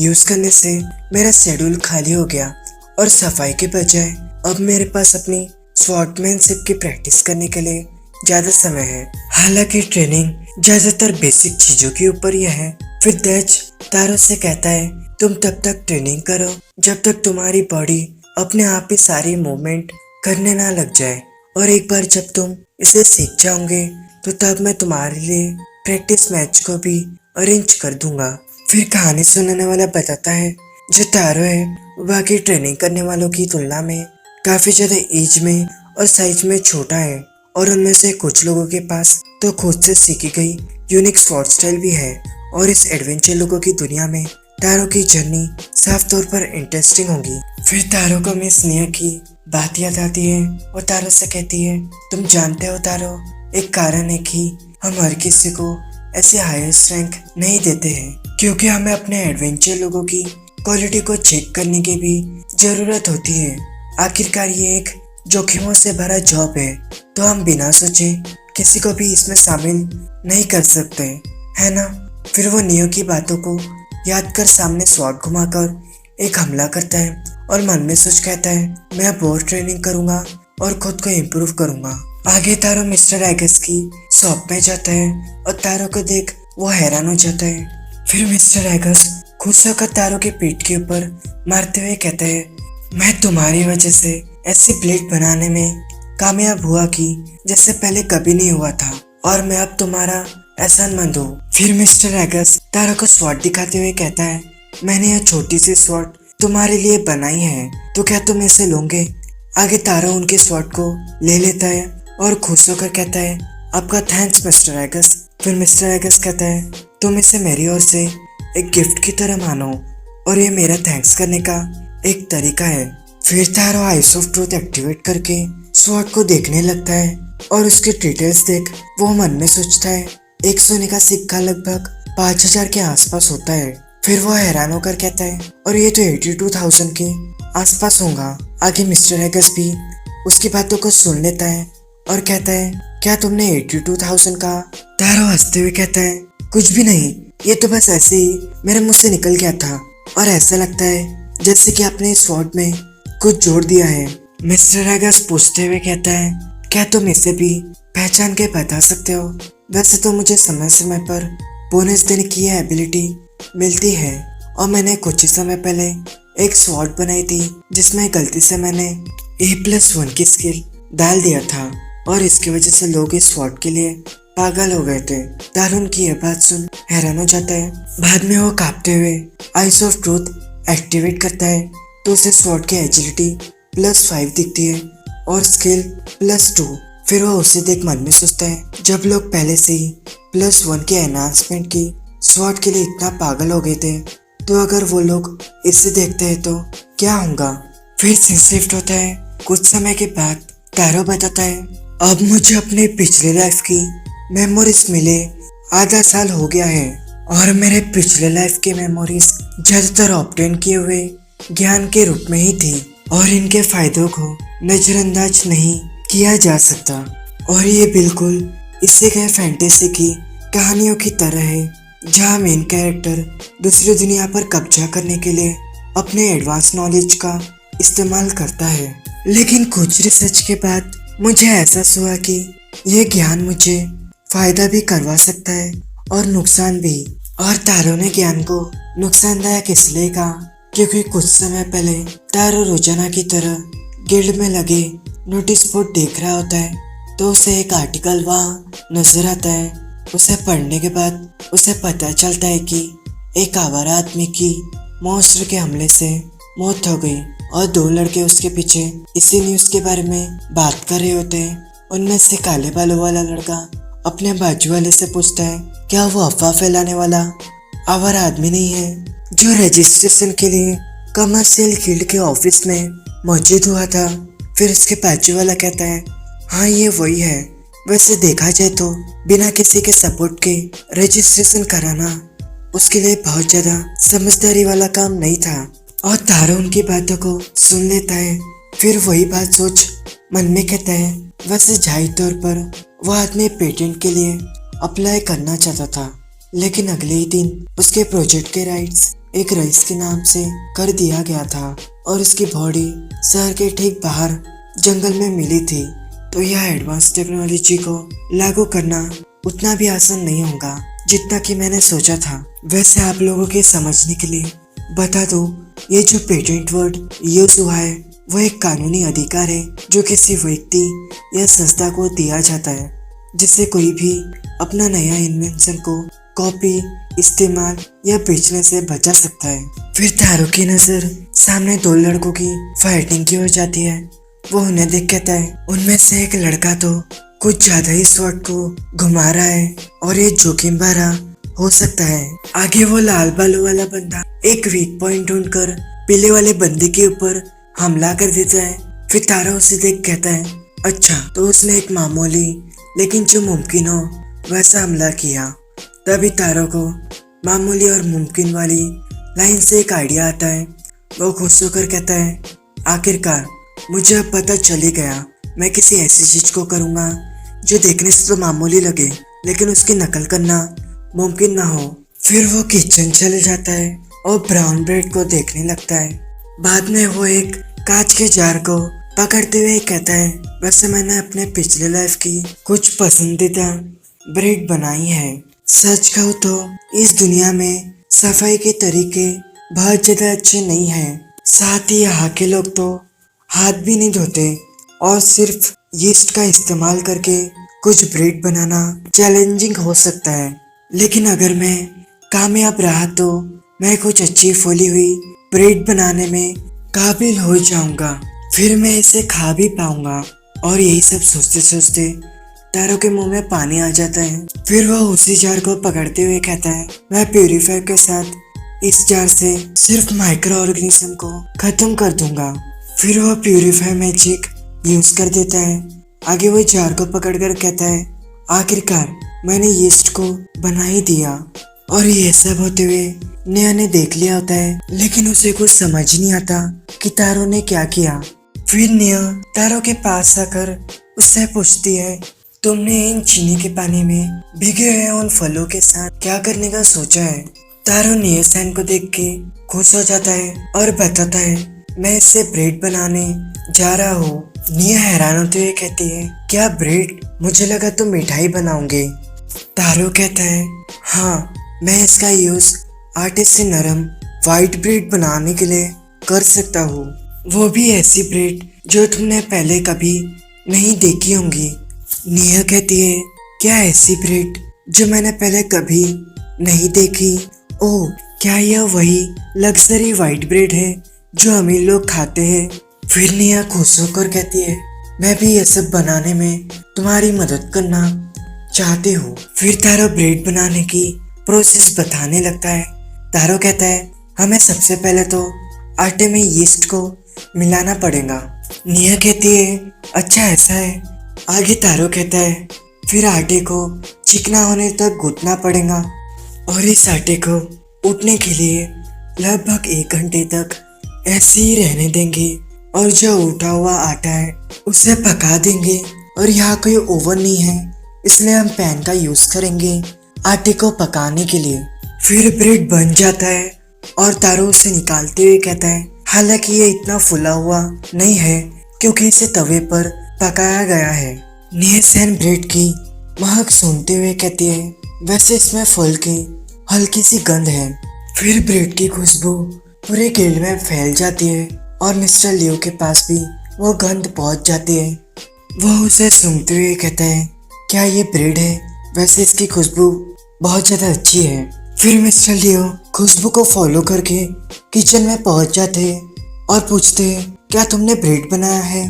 यूज करने से मेरा शेड्यूल खाली हो गया और सफाई के बजाय अब मेरे पास अपनी स्वॉर्डमैनशिप की प्रैक्टिस करने के लिए ज्यादा समय है। हालांकि ट्रेनिंग ज्यादातर बेसिक चीजों के ऊपर ही है। फिर दैच तारो से कहता है तुम तब तक ट्रेनिंग करो जब तक तुम्हारी बॉडी अपने आप ही सारी मूवमेंट करने ना लग जाए, और एक बार जब तुम इसे सीख जाओगे तो तब मैं तुम्हारे लिए प्रैक्टिस मैच को भी अरेंज कर दूंगा। फिर कहानी सुनाने वाला बताता है जो तारो है वो बाकी ट्रेनिंग करने वालों की तुलना में काफी ज्यादा एज में और साइज में छोटा है और उनमें से कुछ लोगों के पास तो खुद से सीखी गई यूनिक स्वॉर्ड स्टाइल भी है। और इस एडवेंचर लोगों की दुनिया में तारो की जर्नी साफ तौर पर इंटरेस्टिंग होगी। फिर तारो को मिस निया की बात याद आती है और तारो से कहती है तुम जानते हो तारो, एक कारण है कि हम हर किसी को ऐसे हाईएस्ट रैंक नहीं देते हैं, क्योंकि हमें अपने एडवेंचर लोगों की क्वालिटी को चेक करने की भी जरूरत होती है। आखिरकार ये एक जोखिमों से भरा जॉब है, तो हम बिना सोचे किसी को भी इसमें शामिल नहीं कर सकते, है ना। फिर वो नियो की बातों को याद कर सामने स्वॉर्ड घुमाकर एक हमला करता है और मन में सोच कहता है मैं अब और ट्रेनिंग करूंगा और खुद को इम्प्रूव करूंगा। आगे तारो मिस्टर एगस की शॉप में जाता है और तारो को देख वो हैरान हो जाता है। फिर मिस्टर एगस खुश होकर तारो के पीठ के ऊपर मारते हुए कहता है मैं तुम्हारी वजह से ऐसी प्लेट बनाने में कामयाब हुआ कि जैसे पहले कभी नहीं हुआ था, और मैं अब तुम्हारा एहसानमंद हूँ। फिर मिस्टर एगस तारो को स्वॉर्ड दिखाते हुए कहता है मैंने यह छोटी सी स्वॉर्ड तुम्हारे लिए बनाई है, तो क्या तुम इसे लोगे। आगे तारो उनके स्वॉर्ड को ले लेता है और खुश होकर कहता है आपका थैंक्स मिस्टर एगस। फिर मिस्टर एगस कहता है तुम इसे मेरी ओर से एक गिफ्ट की तरह मानो और ये मेरा थैंक्स करने का एक तरीका है। फिर तारो आइस ऑफ ट्रूथ एक्टिवेट करके स्वॉर्ड को देखने लगता है और उसके डिटेल्स देख वो मन में सोचता है एक सोने का सिक्का लगभग 5000 के आसपास होता है। फिर वो हैरान होकर कहता है और ये तो 82,000 के आसपास होगा। आगे मिस्टर एगस भी उसकी बातों को सुन लेता है और कहता है क्या तुमने 82,000 का। तारो हंसते हुए कहता है कुछ भी नहीं, ये तो बस ऐसे ही मेरे मुंह से निकल गया था और ऐसा लगता है जैसे कि आपने इस स्वॉर्ड में कुछ जोड़ दिया है। मिस्टर एगस पूछते हुए कहता है क्या तुम इसे भी पहचान के बता सकते हो। वैसे तो मुझे समय समय पर बोनस देने की यह एबिलिटी मिलती है और मैंने कुछ ही समय पहले एक स्वॉर्ड बनाई थी जिसमें गलती से मैंने A+1 की स्किल डाल दिया था और इसकी वजह से लोग इस स्वॉर्ड के लिए पागल हो गए थे। तारुन की यह बात सुन हैरान हो जाता है। बाद में वो कांपते हुए आइस ऑफ ट्रूथ एक्टिवेट करता है तो उसे स्वॉर्ड की एजिलिटी +5 दिखती है और स्किल +2। फिर वह उसे देख मन में सोचता है, जब लोग पहले से ही +1 की एनहांसमेंट की स्वॉर्ड के लिए इतना पागल हो गए थे, तो अगर वो लोग इसे देखते हैं तो क्या होगा। फिर सीन शिफ्ट होता है। कुछ समय के बाद तारो बताता है, अब मुझे अपने पिछले लाइफ की मेमोरीज मिले आधा साल हो गया है और मेरे पिछले लाइफ की मेमोरीज ज्यादातर ऑब्टेन किए हुए ज्ञान के रूप में ही थी और इनके फायदों को नजरअंदाज नहीं किया जा सकता। और ये बिल्कुल इससे गए फैंटेसी की कहानियों की तरह है, जहाँ मेन कैरेक्टर दूसरी दुनिया पर कब्जा करने के लिए अपने एडवांस नॉलेज का इस्तेमाल करता है। लेकिन कुछ रिसर्च के बाद मुझे एहसास हुआ कि यह ज्ञान मुझे फायदा भी करवा सकता है और नुकसान भी। और तारो ने ज्ञान को नुकसानदायक इसलिए कहा क्योंकि कुछ समय पहले तारो रोजाना की तरह गिल्ड में लगे नोटिस बोर्ड देख रहा होता है, तो उसे एक आर्टिकल वहाँ नजर आता है। उसे पढ़ने के बाद उसे पता चलता है कि एक आवारा आदमी की मॉन्स्टर के हमले से मौत हो गई और 2 लड़के उसके पीछे इसी न्यूज़ के बारे में बात कर रहे होते हैं। उनमें से काले बालों वाला लड़का अपने बाजू वाले से पूछता है, क्या वो अफवाह फैलाने वाला आवारा आदमी नहीं है जो रजिस्ट्रेशन के लिए कमर्शियल गिल्ड के ऑफिस में मौजूद हुआ था। फिर उसके बाजू वाला कहता है, हाँ ये वही है। वैसे देखा जाए तो बिना किसी के सपोर्ट के रजिस्ट्रेशन कराना उसके लिए बहुत ज्यादा समझदारी वाला काम नहीं था। और तारो उनकी बातों को सुन लेता है। फिर वही बात सोच मन में कहता है, वैसे जाहिर तौर पर वह आदमी पेटेंट के लिए अप्लाई करना चाहता था, लेकिन अगले ही दिन उसके प्रोजेक्ट के राइट्स एक रईस के नाम से कर दिया गया था और उसकी बॉडी शहर के ठीक बाहर जंगल में मिली थी। तो यह एडवांस टेक्नोलॉजी को लागू करना उतना भी आसान नहीं होगा जितना कि मैंने सोचा था। वैसे आप लोगों के समझने के लिए बता दो, ये जो पेटेंट वर्ड यूज हुआ है वो एक कानूनी अधिकार है जो किसी व्यक्ति या संस्था को दिया जाता है, जिससे कोई भी अपना नया इन्वेंशन को कॉपी, इस्तेमाल या बेचने से बचा सकता है। फिर तारो की नजर सामने 2 लड़कों की फाइटिंग की ओर जाती है। वो उन्हें देख कहता है, उनमें से एक लड़का तो कुछ ज्यादा ही स्वॉर्ड को घुमा रहा है और ये जोखिम भरा हो सकता है। आगे वो लाल बालों वाला बंदा एक वीक पॉइंट ढूंढकर पीले वाले बंदे के ऊपर हमला कर देता है। फिर तारा उसे देख कहता है, अच्छा तो उसने एक मामूली लेकिन जो मुमकिन हो वैसा हमला किया। तभी तारो को मामूली और मुमकिन वाली लाइन से एक आइडिया आता है। वो खुश होकर कहता है, आखिरकार मुझे अब पता चल ही गया, मैं किसी ऐसी चीज को करूंगा जो देखने से तो मामूली लगे लेकिन उसकी नकल करना मुमकिन ना हो। फिर वो किचन चले जाता है और ब्राउन ब्रेड को देखने लगता है। बाद में वो एक कांच के जार को पकड़ते हुए कहता है, वैसे मैंने अपने पिछले लाइफ की कुछ पसंदीदा ब्रेड बनाई है। सच कहूँ तो इस दुनिया में सफाई के तरीके बहुत ज्यादा अच्छे नहीं हैं। साथ ही यहाँ के लोग तो हाथ भी नहीं धोते और सिर्फ यीस्ट का इस्तेमाल करके कुछ ब्रेड बनाना चैलेंजिंग हो सकता है। लेकिन अगर मैं कामयाब रहा तो मैं कुछ अच्छी फूली हुई ब्रेड बनाने में काबिल हो जाऊंगा, फिर मैं इसे खा भी पाऊंगा। और यही सब सोचते सोचते तारो के मुंह में पानी आ जाता है। फिर वो उसी जार को पकड़ते हुए कहता है, मैं प्यूरीफायर के साथ इस जार से सिर्फ माइक्रो ऑर्गेनिज्म को खत्म कर दूंगा। फिर वो प्यूरीफायर मैजिक यूज कर देता है। आगे वो जार को पकड़कर कहता है, आखिरकार मैंने यीस्ट को बना ही दिया। और ये सब होते हुए नेहा ने देख लिया होता है, लेकिन उसे कुछ समझ नहीं आता कि तारो ने क्या किया। फिर नेहा तारो के पास आकर उससे पूछती है, तुमने इन चीनी के पानी में भीगे हुए उन फलों के साथ क्या करने का सोचा है। तारो नेहा सैन को देख के खुश हो जाता है और बताता है, मैं इससे ब्रेड बनाने जा रहा हूँ। नेहा हैरान होते हुए कहती है, क्या ब्रेड? मुझे लगा तुम मिठाई बनाओगे। तारो कहता है, हाँ मैं इसका यूज आटे से नरम व्हाइट ब्रेड बनाने के लिए कर सकता हूँ, वो भी ऐसी ब्रेड जो तुमने पहले कभी नहीं देखी होंगी। नेहा कहती है, क्या ऐसी ब्रेड जो मैंने पहले कभी नहीं देखी? ओह, क्या यह वही लग्जरी व्हाइट ब्रेड है जो अमीर लोग खाते हैं। फिर निया खुश होकर कहती है, मैं भी ये सब बनाने में तुम्हारी मदद करना चाहती हूँ। फिर तारो ब्रेड बनाने की प्रोसेस बताने लगता है। तारो कहता है, हमें सबसे पहले तो आटे में यीस्ट को मिलाना पड़ेगा। निया कहती है, अच्छा ऐसा है। आगे तारो कहता है, फिर आटे को चिकना होने तक गूंथना पड़ेगा और इस आटे को उठने के लिए लगभग 1 घंटे तक ऐसे ही रहने देंगे और जो उठा हुआ आटा है उसे पका देंगे। और यहाँ कोई ओवन नहीं है, इसलिए हम पैन का यूज करेंगे आटे को पकाने के लिए। फिर ब्रेड बन जाता है और तारो उसे निकालते हुए कहता है, हालांकि ये इतना फुला हुआ नहीं है क्योंकि इसे तवे पर पकाया गया है। निया ब्रेड की महक सूंघते हुए कहती है, वैसे इसमें फल की हल्की सी गंध है। फिर ब्रेड की खुशबू पूरे गिल्ड में फैल जाती है और मिस्टर लियो के पास भी वो गंध पहुंच जाती है। वो उसे सूंघते हुए कहता है, क्या ये ब्रेड है? वैसे इसकी खुशबू बहुत ज्यादा अच्छी है। फिर मिस्टर लियो खुशबू को फॉलो करके किचन में पहुंच जाते हैं और पूछते हैं, क्या तुमने ब्रेड बनाया है?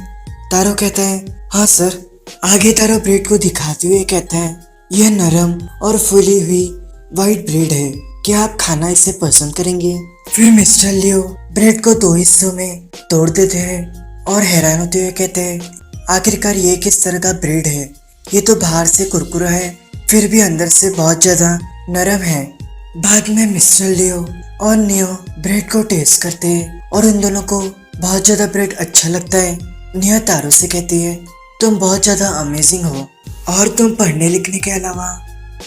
तारो कहता है, हाँ सर। आगे तारो ब्रेड को दिखाते हुए कहता है, यह नरम और फूली हुई वाइट ब्रेड है, क्या आप खाना इसे पसंद करेंगे? फिर मिस्टर लियो ब्रेड को 2 हिस्सों में तोड़ देते हैं और हैरान होते हुए कहते हैं, आखिरकार ये किस तरह का ब्रेड है? ये तो बाहर से कुरकुरा है फिर भी अंदर से बहुत ज्यादा नरम है। बाद में मिस्टर लियो और नियो ब्रेड को टेस्ट करते हैं और उन दोनों को बहुत ज्यादा ब्रेड अच्छा लगता है। नियो तारो से कहती है, तुम बहुत ज्यादा अमेजिंग हो और तुम पढ़ने लिखने के अलावा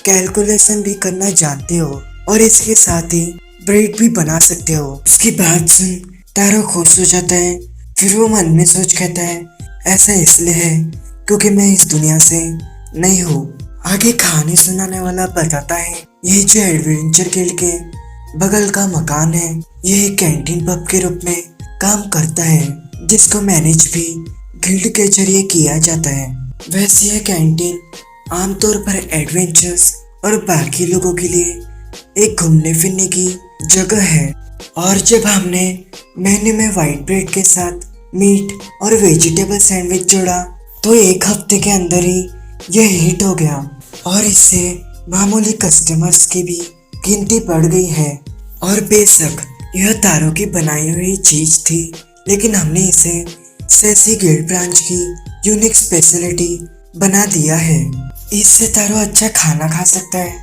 कैलकुलेशन भी करना जानते हो और इसके साथ ही ब्रेड भी बना सकते हो। इसकी बात सुन तारो खुश हो जाता है। फिर वो मन में सोच कहता है, ऐसा इसलिए है क्योंकि मैं इस दुनिया से नहीं हूँ। आगे कहानी सुनाने वाला बताता है, ये जो एडवेंचर गिल्ड के बगल का मकान है, ये एक कैंटीन पब के रूप में काम करता है जिसको मैनेज भी गिल्ड के जरिए किया जाता है। वैसे यह कैंटीन आमतौर पर एडवेंचर्स और बाकी लोगों के लिए एक घूमने फिरने की जगह है। और जब हमने मेन्यू में व्हाइट ब्रेड के साथ मीट और वेजिटेबल सैंडविच जोड़ा तो 1 हफ्ते के अंदर ही यह हिट हो गया और इससे मामूली कस्टमर्स की भी गिनती बढ़ गई है। और बेशक यह तारो की बनाई हुई चीज थी, लेकिन हमने इसे सेसी गिल्ड ब्रांच की यूनिक स्पेशलिटी बना दिया है। इससे तारो अच्छा खाना खा सकता है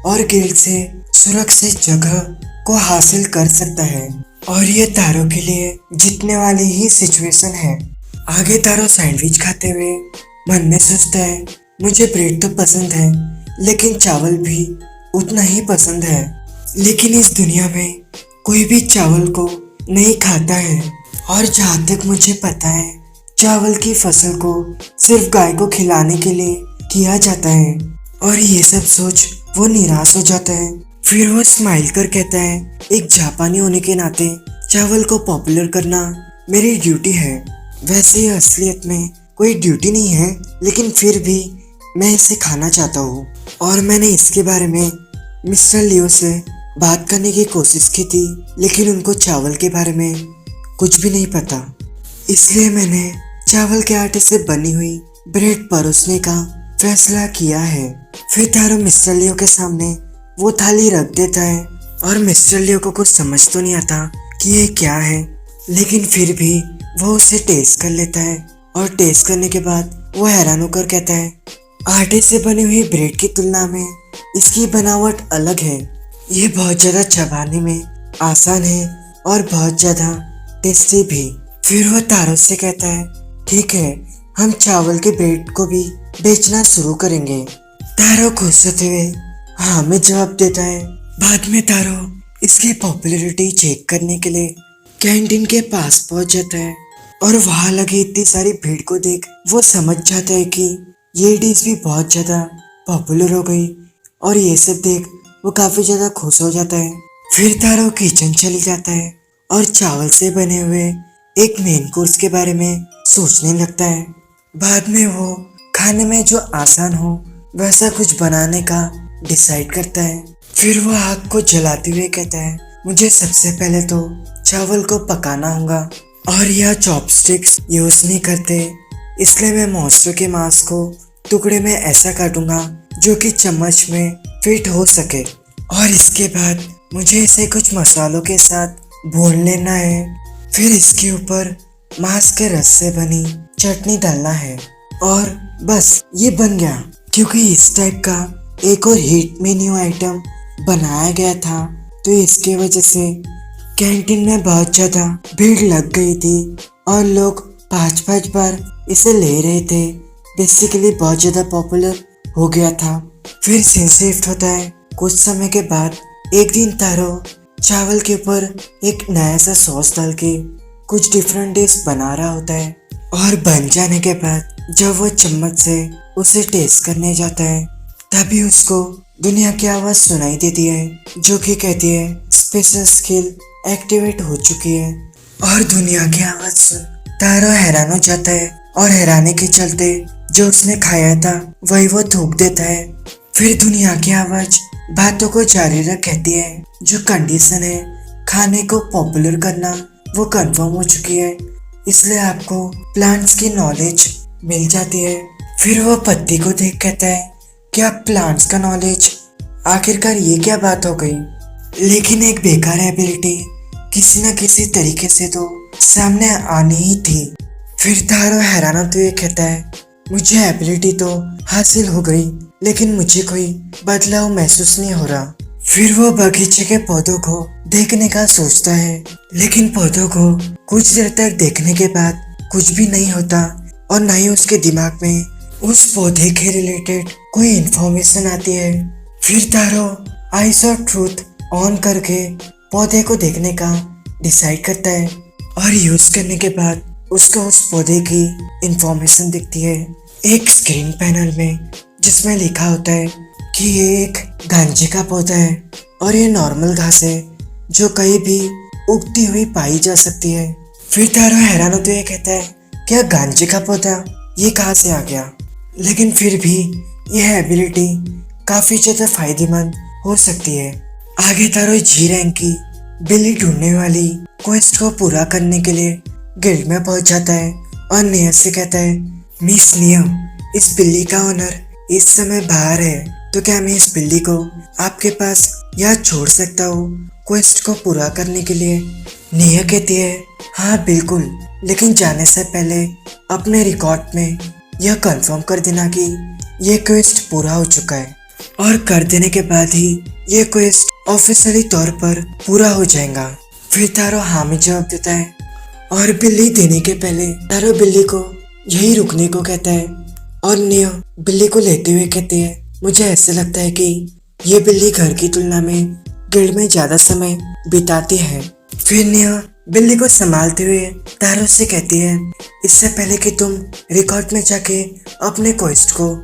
और गिल्ड से सुरक्षित जगह को हासिल कर सकता है और ये तारो के लिए जीतने वाली ही सिचुएशन है। आगे तारो सैंडविच खाते हुए मन में सोचता है, मुझे ब्रेड तो पसंद है लेकिन चावल भी उतना ही पसंद है। लेकिन इस दुनिया में कोई भी चावल को नहीं खाता है और जहाँ तक मुझे पता है चावल की फसल को सिर्फ गाय को खिलाने के लिए किया जाता है। और ये सब सोच वो निराश हो जाता है। फिर वो स्माइल कर कहता है, एक जापानी होने के नाते चावल को पॉपुलर करना मेरी ड्यूटी है। वैसे ये असलियत में कोई ड्यूटी नहीं है, लेकिन फिर भी मैं इसे खाना चाहता हूँ और मैंने इसके बारे में मिस्टर लियो से बात करने की कोशिश की थी, लेकिन उनको चावल के बारे में कुछ भी नहीं पता। इसलिए मैंने चावल के आटे से बनी हुई ब्रेड परोसने का फैसला किया है। फिर तारो मिस्टर लियो के सामने वो थाली रख देता है और मिस्टर लियो को कुछ समझ तो नहीं आता कि ये क्या है, लेकिन फिर भी वो उसे टेस्ट कर लेता है और टेस्ट करने के बाद वो हैरान होकर कहता है, आटे से बनी हुई ब्रेड की तुलना में इसकी बनावट अलग है। ये बहुत ज़्यादा चबाने में आसान है और बहुत ज़्यादा टेस्टी भी। फिर वो तारो से कहता है, ठीक है, हम चावल के ब्रेड को भी बेचना शुरू करेंगे। तारो खुश होते हुए हाँ में जवाब देता है। बाद में तारो इसकी पॉपुलैरिटी चेक करने के लिए कैंटीन के पास पहुंच जाता है और वहां लगी इतनी सारी भीड़ को देख वो समझ जाता है कि ये डिश भी बहुत ज्यादा पॉपुलर हो गई और ये सब देख वो काफी ज्यादा खुश हो जाता है। फिर तारो किचन चली जाता है और चावल से बने हुए एक मेन कोर्स के बारे में सोचने लगता है। बाद में वो खाने में जो आसान हो वैसा कुछ बनाने का डिसाइड करता है। फिर वो आग को जलाते हुए कहता है, मुझे सबसे पहले तो चावल को पकाना होगा और यह चॉपस्टिक्स यूज नहीं करते, इसलिए मैं मॉन्स्टर के मांस को टुकड़े में ऐसा काटूंगा जो कि चम्मच में फिट हो सके। और इसके बाद मुझे इसे कुछ मसालों के साथ भून लेना है। फिर इसके ऊपर मांस के रस से बनी चटनी डालना है और बस ये बन गया। क्योंकि इस टाइप का एक और हिट मेन्यू आइटम बनाया गया था, तो इसके वजह से कैंटीन में बहुत ज्यादा भीड़ लग गई थी और लोग 5-5 बार इसे ले रहे थे। बेसिकली बहुत ज्यादा पॉपुलर हो गया था। फिर सीन शिफ्ट होता है कुछ समय के बाद। एक दिन तारो चावल के ऊपर एक नया सा सॉस डाल के कुछ डिफरेंट डिश बना रहा होता है और बन जाने के बाद जब वो चम्मच से उसे टेस्ट करने जाता है, तभी उसको दुनिया की आवाज सुनाई देती है जो कि कहती है स्पेशल स्किल एक्टिवेट हो चुकी है। और दुनिया की आवाज सुन तारो हैरान हो जाता है और हैरानी के चलते जो उसने खाया था वही वो थूक देता है। फिर दुनिया की आवाज बातों को जारी रख कहती है जो कंडीशन है खाने को पॉपुलर करना वो कंफर्म हो चुकी है, इसलिए आपको प्लांट्स की नॉलेज मिल जाती है। फिर वो पत्ती को देख कहता है क्या प्लांट्स का नॉलेज, आखिरकार ये क्या बात हो गई। लेकिन एक बेकार एबिलिटी किसी न किसी तरीके से तो सामने आनी ही थी। फिर तारो हैरान होते हुए कहता है मुझे एबिलिटी तो हासिल हो गई, लेकिन मुझे कोई बदलाव महसूस नहीं हो रहा। फिर वो बगीचे के पौधों को देखने का सोचता है, लेकिन पौधों को कुछ देर तक देखने के बाद कुछ भी नहीं होता और न ही उसके दिमाग में उस पौधे के रिलेटेड कोई इंफॉर्मेशन आती है। फिर तारो आइस ऑफ ट्रूथ ऑन करके पौधे को देखने का डिसाइड करता है और यूज करने के बाद उसको उस पौधे की इंफॉर्मेशन दिखती है एक स्क्रीन पैनल में, जिसमें लिखा होता है कि ये एक गांजे का पौधा है और ये नॉर्मल घास है जो कहीं भी उगती हुई पाई जा सकती है। फिर तारो हैरान होते हुए कहता है क्या गांजे का पौधा ये कहाँ से आ गया। लेकिन फिर भी यह एबिलिटी काफी ज्यादा फायदेमंद हो सकती है। आगे तारो जी रैंक की बिल्ली ढूंढने वाली क्वेस्ट को पूरा करने के लिए गिल्ड में पहुंच जाता है और निया से कहता है मिस निया, इस बिल्ली का ओनर इस समय बाहर है, तो क्या मैं इस बिल्ली को आपके पास यहाँ छोड़ सकता हूँ क्वेस्ट को पूरा करने के लिए। निया कहती है हाँ बिल्कुल, लेकिन जाने से पहले अपने रिकॉर्ड में यह कंफर्म कर देना कि यह क्वेस्ट पूरा हो चुका है, और कर देने के बाद ही ये क्वेस्ट ऑफिशियली तौर पर पूरा हो जाएगा। फिर तारो हाँ में जवाब देता है और बिल्ली देने के पहले तारो बिल्ली को यही रुकने को कहता है और नियो बिल्ली को लेते हुए कहते हैं मुझे ऐसे लगता है कि ये बिल्ली घर की तुलना में गिल्ड में ज्यादा समय बिताती है। फिर नियो बिल्ली को संभालते हुए तारो से कहती है इससे पहले कि तुम रिकॉर्ड में जाके अपने क्वेस्ट को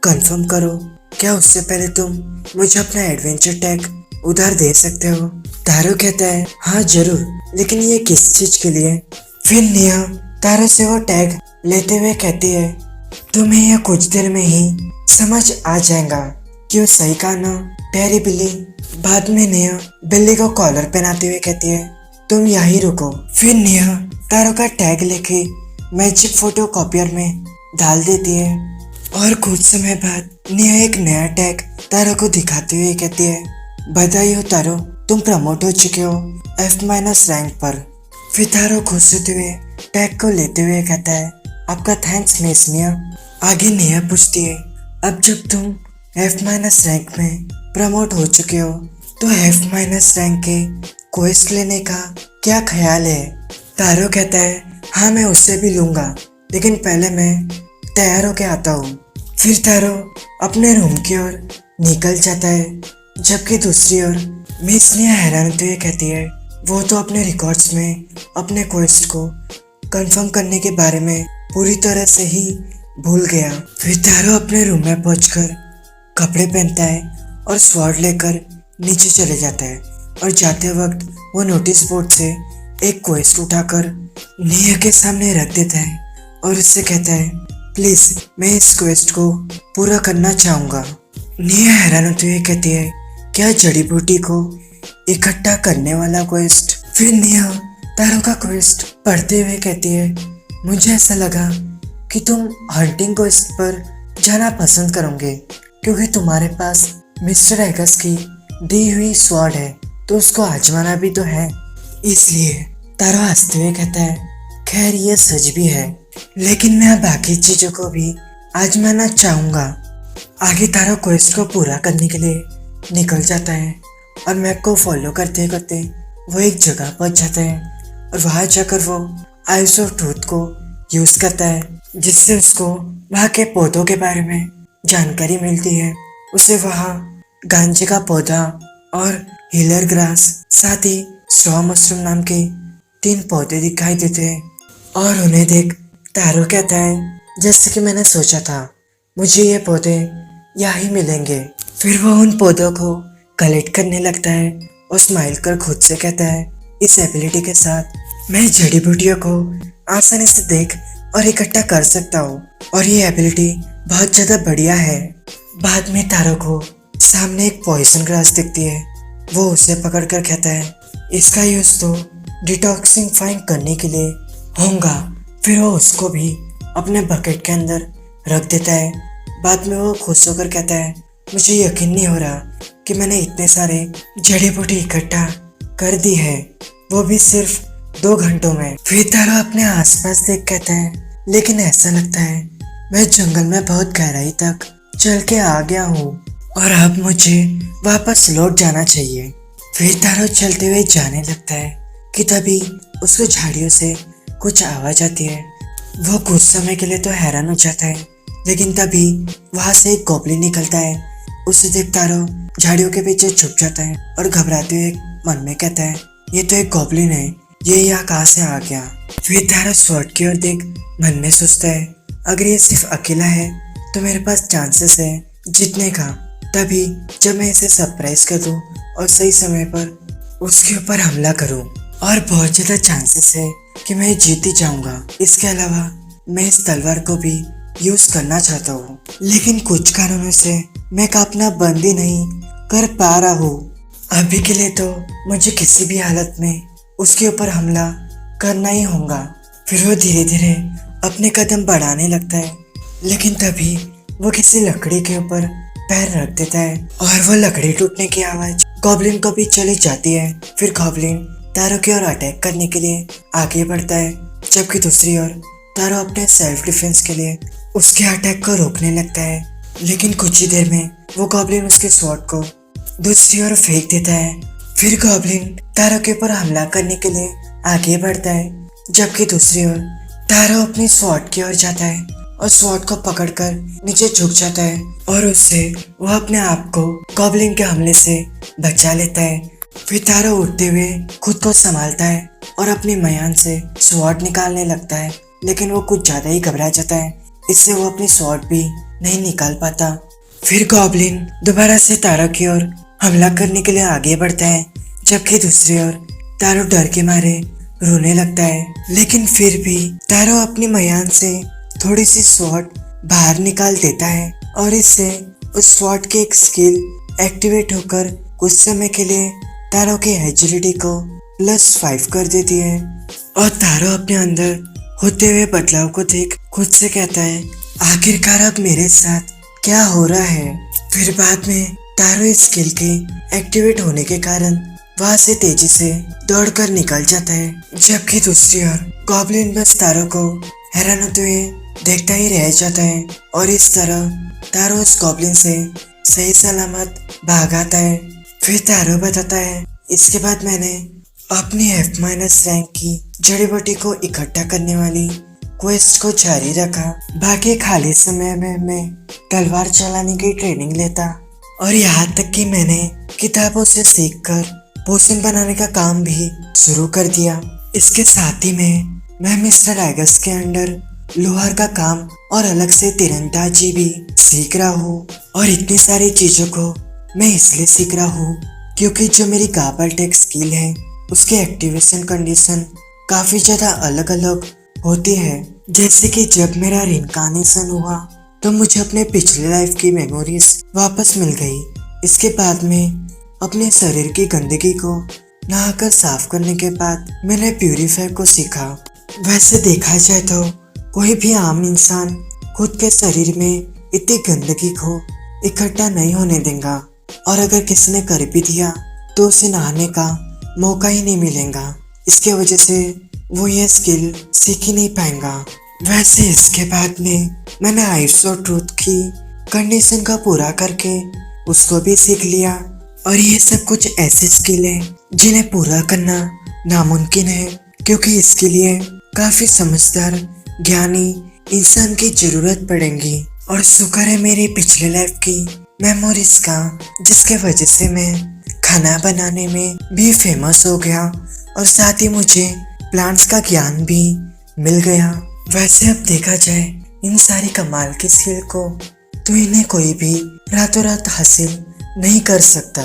कंफर्म करो, क्या उससे पहले तुम मुझे अपना एडवेंचर टैग उधार दे सकते हो। तारो कहता है हाँ जरूर, लेकिन ये किस चीज के लिए। फिर निया तारो से वो टैग लेते हुए कहती है तुम्हें यह कुछ देर में ही समझ आ जाएगा। क्यों सही कहा ना प्यारी बिल्ली। बाद में निया बिल्ली को कॉलर पहनाते हुए कहती है तुम यहीं रुको। फिर निया तारो का टैग लेके मैजिक फोटो कॉपियर में डाल देती है और कुछ समय बाद निया एक नया टैग तारो को दिखाते हुए कहती है बधाई हो तारो, तुम प्रमोट हो चुके हो F- रैंक पर। फिर तारो खुश होते हुए टैग को लेते हुए कहता है आपका थैंक्स मिस निया। आगे निया पूछती है अब जब तुम F- रैंक में प्रमोट हो चुके हो तो F- रैंक के क्वेस्ट लेने का क्या ख्याल है। तारो कहता है हाँ मैं उससे भी लूंगा, लेकिन पहले मैं तैयार होके आता हूँ। फिर तारो अपने रूम की ओर निकल जाता है, जबकि दूसरी ओर मिस निया हैरान होते हुए कहती है वो तो अपने रिकॉर्ड्स में अपने क्वेस्ट को कंफर्म करने के बारे में पूरी तरह से ही भूल गया। फिर तारो अपने रूम में पहुंचकर कपड़े पहनता है और स्वॉर्ड लेकर नीचे चले जाता है और जाते वक्त वो नोटिस बोर्ड से एक क्वेस्ट उठाकर निया के सामने रख देता है और उससे कहता है प्लीज मैं इस क्वेस्ट को पूरा करना चाहूंगा। निया हैरान होते हुए कहती है क्या जड़ी बूटी को इकट्ठा करने वाला क्वेस्ट। फिर नेहा तारो का क्वेस्ट पढ़ते हुए कहती है, मुझे ऐसा लगा कि तुम हंटिंग क्वेस्ट पर जाना पसंद करोगे क्योंकि तुम्हारे पास मिस्टर एगस की दी हुई स्वॉर्ड है, तो उसको आजमाना भी तो है। इसलिए तारो हंसते हुए कहता है, खैर ये सच भी है, लेकिन मैं बाकी चीजों को भी आजमाना चाहूंगा। आगे तारो क्वेस्ट को पूरा करने के लिए निकल जाता है और मैप को फॉलो करते करते वो एक जगह पहुंच जाता है और वहां जाकर वो आइस ऑफ ट्रूथ को यूज करता है, जिससे उसको वहां के पौधों के बारे में जानकारी मिलती है। उसे वहां गांजे का पौधा और हीलर ग्रास, साथ ही स्ट्रॉ मशरूम नाम के 3 पौधे दिखाई देते हैं और उन्हें देख तारो कहता है, जैसे कि मैंने सोचा था, मुझे ये पौधे यहाँ ही मिलेंगे। फिर वो उन पौधों को कलेक्ट करने लगता है और स्माइल कर खुद से कहता है, इस एबिलिटी के साथ मैं जड़ी बूटियों को आसानी से देख और इकट्ठा कर सकता हूँ और ये एबिलिटी बहुत ज्यादा बढ़िया है। बाद में तारो को सामने एक पॉइजन ग्रास दिखती है। वो उसे पकड़कर कहता है, इसका यूज तो डिटॉक्सिफाइंग करने के लिए होगा। फिर वो उसको भी अपने बकेट के अंदर रख देता है। बाद में वो खुश होकर कहता है, मुझे यकीन नहीं हो रहा कि मैंने इतने सारे जड़ी बूटी इकट्ठा कर दी है, वो भी सिर्फ 2 घंटों में। फिर तारो अपने आसपास देख कहता है, लेकिन ऐसा लगता है मैं जंगल में बहुत गहराई तक चल के आ गया हूँ और अब मुझे वापस लौट जाना चाहिए। फिर तारो चलते हुए जाने लगता है कि तभी उसको झाड़ियों से कुछ आवाज आती है। वो कुछ समय के लिए तो हैरान हो जाता है, लेकिन तभी वहां से एक गॉब्लिन निकलता है। उसे देख तारो झाड़ियों के पीछे छुप जाता है और घबराते हुए मन में कहता है, ये तो एक गॉब्लिन है, ये यहाँ कहाँ से आ गया। फिर तारो स्वॉर्ड की ओर देख मन में सोचता है, अगर ये सिर्फ अकेला है तो मेरे पास चांसेस है जीतने का। तभी जब मैं इसे सरप्राइज कर दूं और सही समय पर उसके ऊपर हमला करूं, और बहुत ज्यादा चांसेस है कि मैं जीत ही जाऊंगा। इसके अलावा मैं इस तलवार को भी यूज करना चाहता हूँ, लेकिन कुछ कारणों से मैं कापना बंद ही नहीं कर पा रहा हूँ। अभी के लिए तो मुझे किसी भी हालत में उसके ऊपर हमला करना ही होगा। फिर वो धीरे धीरे अपने कदम बढ़ाने लगता है, लेकिन तभी वो किसी लकड़ी के ऊपर पैर रख देता है और वो लकड़ी टूटने की आवाज गॉब्लिन को भी चली जाती है। फिर गॉब्लिन तारो की ओर अटैक करने के लिए आगे बढ़ता है, जबकि दूसरी ओर तारो अपने सेल्फ डिफेंस के लिए उसके अटैक को रोकने लगता है। लेकिन कुछ ही देर में वो गॉब्लिन उसके स्वॉर्ड को दूसरी ओर फेंक देता है। फिर गॉब्लिन तारो के ऊपर हमला करने के लिए आगे बढ़ता है, जबकि दूसरी ओर तारो अपनी स्वॉर्ड की ओर जाता है और स्वॉर्ड को पकड़कर नीचे झुक जाता है और उससे वो अपने आप को गॉब्लिन के हमले से बचा लेता है। फिर तारो उठते हुए खुद को संभालता है और अपनी मयान से स्वॉर्ड निकालने लगता है, लेकिन वो कुछ ज्यादा ही घबरा जाता है, इससे वो अपनी स्वॉर्ड भी नहीं निकाल पाता। फिर गॉब्लिन दोबारा से तारो की ओर हमला करने के लिए आगे बढ़ता है, जबकि दूसरी ओर तारो डर के मारे रोने लगता है। लेकिन फिर भी तारो अपनी मयान से थोड़ी सी स्वॉर्ड बाहर निकाल देता है और इससे उस स्वॉर्ड की एक स्किल एक्टिवेट होकर कुछ समय के लिए तारो की एजिलिटी को +5 कर देती है। और तारो अपने अंदर होते हुए बदलाव को देख खुद से कहता है, आखिरकार अब मेरे साथ क्या हो रहा है। फिर बाद में तारो इस स्किल के एक्टिवेट होने के कारण वहां से तेजी से दौड़कर निकल जाता है, जबकि दूसरी ओर गॉब्लिन बस तारो को हैरान होते हुए देखता ही रह जाता है और इस तरह तारो उस गॉब्लिन से सही सलामत भाग आता है। फिर तारो बताता है, इसके बाद मैंने अपनी F- रैंक की जड़ी बूटी को इकट्ठा करने वाली क्वेस्ट को जारी रखा। बाकी खाली समय में मैं तलवार चलाने की ट्रेनिंग लेता और यहाँ तक कि मैंने किताबों से सीखकर पोशन बनाने का काम भी शुरू कर दिया। इसके साथ ही मैं मिस्टर एगस के अंडर लोहार का काम और अलग से तीरंदाजी भी सीख रहा हूँ। और इतनी सारी चीजों को मैं इसलिए सीख रहा हूँ क्योंकि जो मेरी गाबल टेक स्किल है उसके एक्टिवेशन कंडीशन काफी ज्यादा अलग अलग होती है। जैसे कि जब मेरा रिनकार्नेशन हुआ तो मुझे अपने पिछले लाइफ की मेमोरीज वापस मिल गई। इसके बाद में अपने शरीर की गंदगी को नहाकर साफ करने के बाद मैंने प्यूरीफाई को सीखा। वैसे देखा जाए तो कोई भी आम इंसान खुद के शरीर में इतनी गंदगी को इकट्ठा नहीं होने देगा, और अगर किसी ने कर भी दिया तो उसे नहाने का मौका ही नहीं मिलेगा। इसके वजह से वो ये स्किल सीख ही नहीं पाएगा। वैसे इसके बाद में मैंने आइस और ट्रूथ की कंडीशन का पूरा करके उसको भी सीख लिया, और ये सब कुछ ऐसे स्किल है जिन्हें पूरा करना नामुमकिन है, क्योंकि इसके लिए काफी समझदार ज्ञानी इंसान की जरूरत पड़ेगी। और शुक्र है मेरी पिछले लाइफ की मेमोरीज का, जिसके वजह से मैं खाना बनाने में भी फेमस हो गया, और साथ ही मुझे प्लांट्स का ज्ञान भी मिल गया। वैसे अब देखा जाए इन सारी कमाल की स्किल को तो इन्हें कोई भी रातों रात हासिल नहीं कर सकता।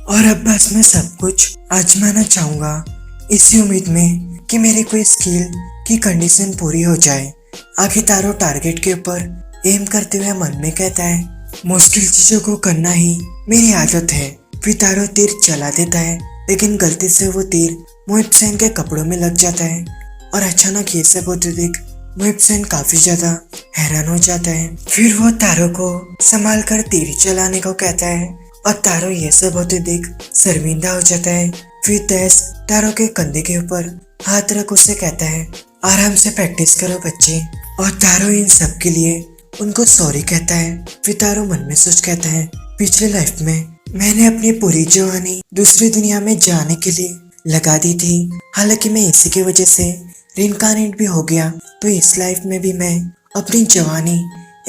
और अब बस मैं सब कुछ आजमाना चाहूँगा इसी उम्मीद में कि मेरी कोई स्किल की कंडीशन पूरी हो जाए। आगे तारो टारगेट के ऊपर एम करते हुए मन में कहता है, मुश्किल चीजों को करना ही मेरी आदत है। फिर तारो तीर चला देता है, लेकिन गलती से वो तीर मोहिब सेन के कपड़ों में लग जाता है, और अचानक ये सब होते देख मोहिब सेन काफी ज्यादा हैरान हो जाता है। फिर वो तारो को संभाल कर तीर चलाने को कहता है, और तारो ये सब होते देख शर्मिंदा हो जाता है। फिर दैस तारो के कंधे के ऊपर हाथ रख उसे कहता है, आराम से प्रैक्टिस करो बच्चे। और तारो इन सब के लिए उनको सॉरी कहता है। फिर तारो मन में सोच कहता है, पिछले लाइफ में मैंने अपनी पूरी जवानी दूसरी दुनिया में जाने के लिए लगा दी थी। हालांकि मैं इसी की वजह से रिइंकार्नेट भी हो गया, तो इस लाइफ में भी मैं अपनी जवानी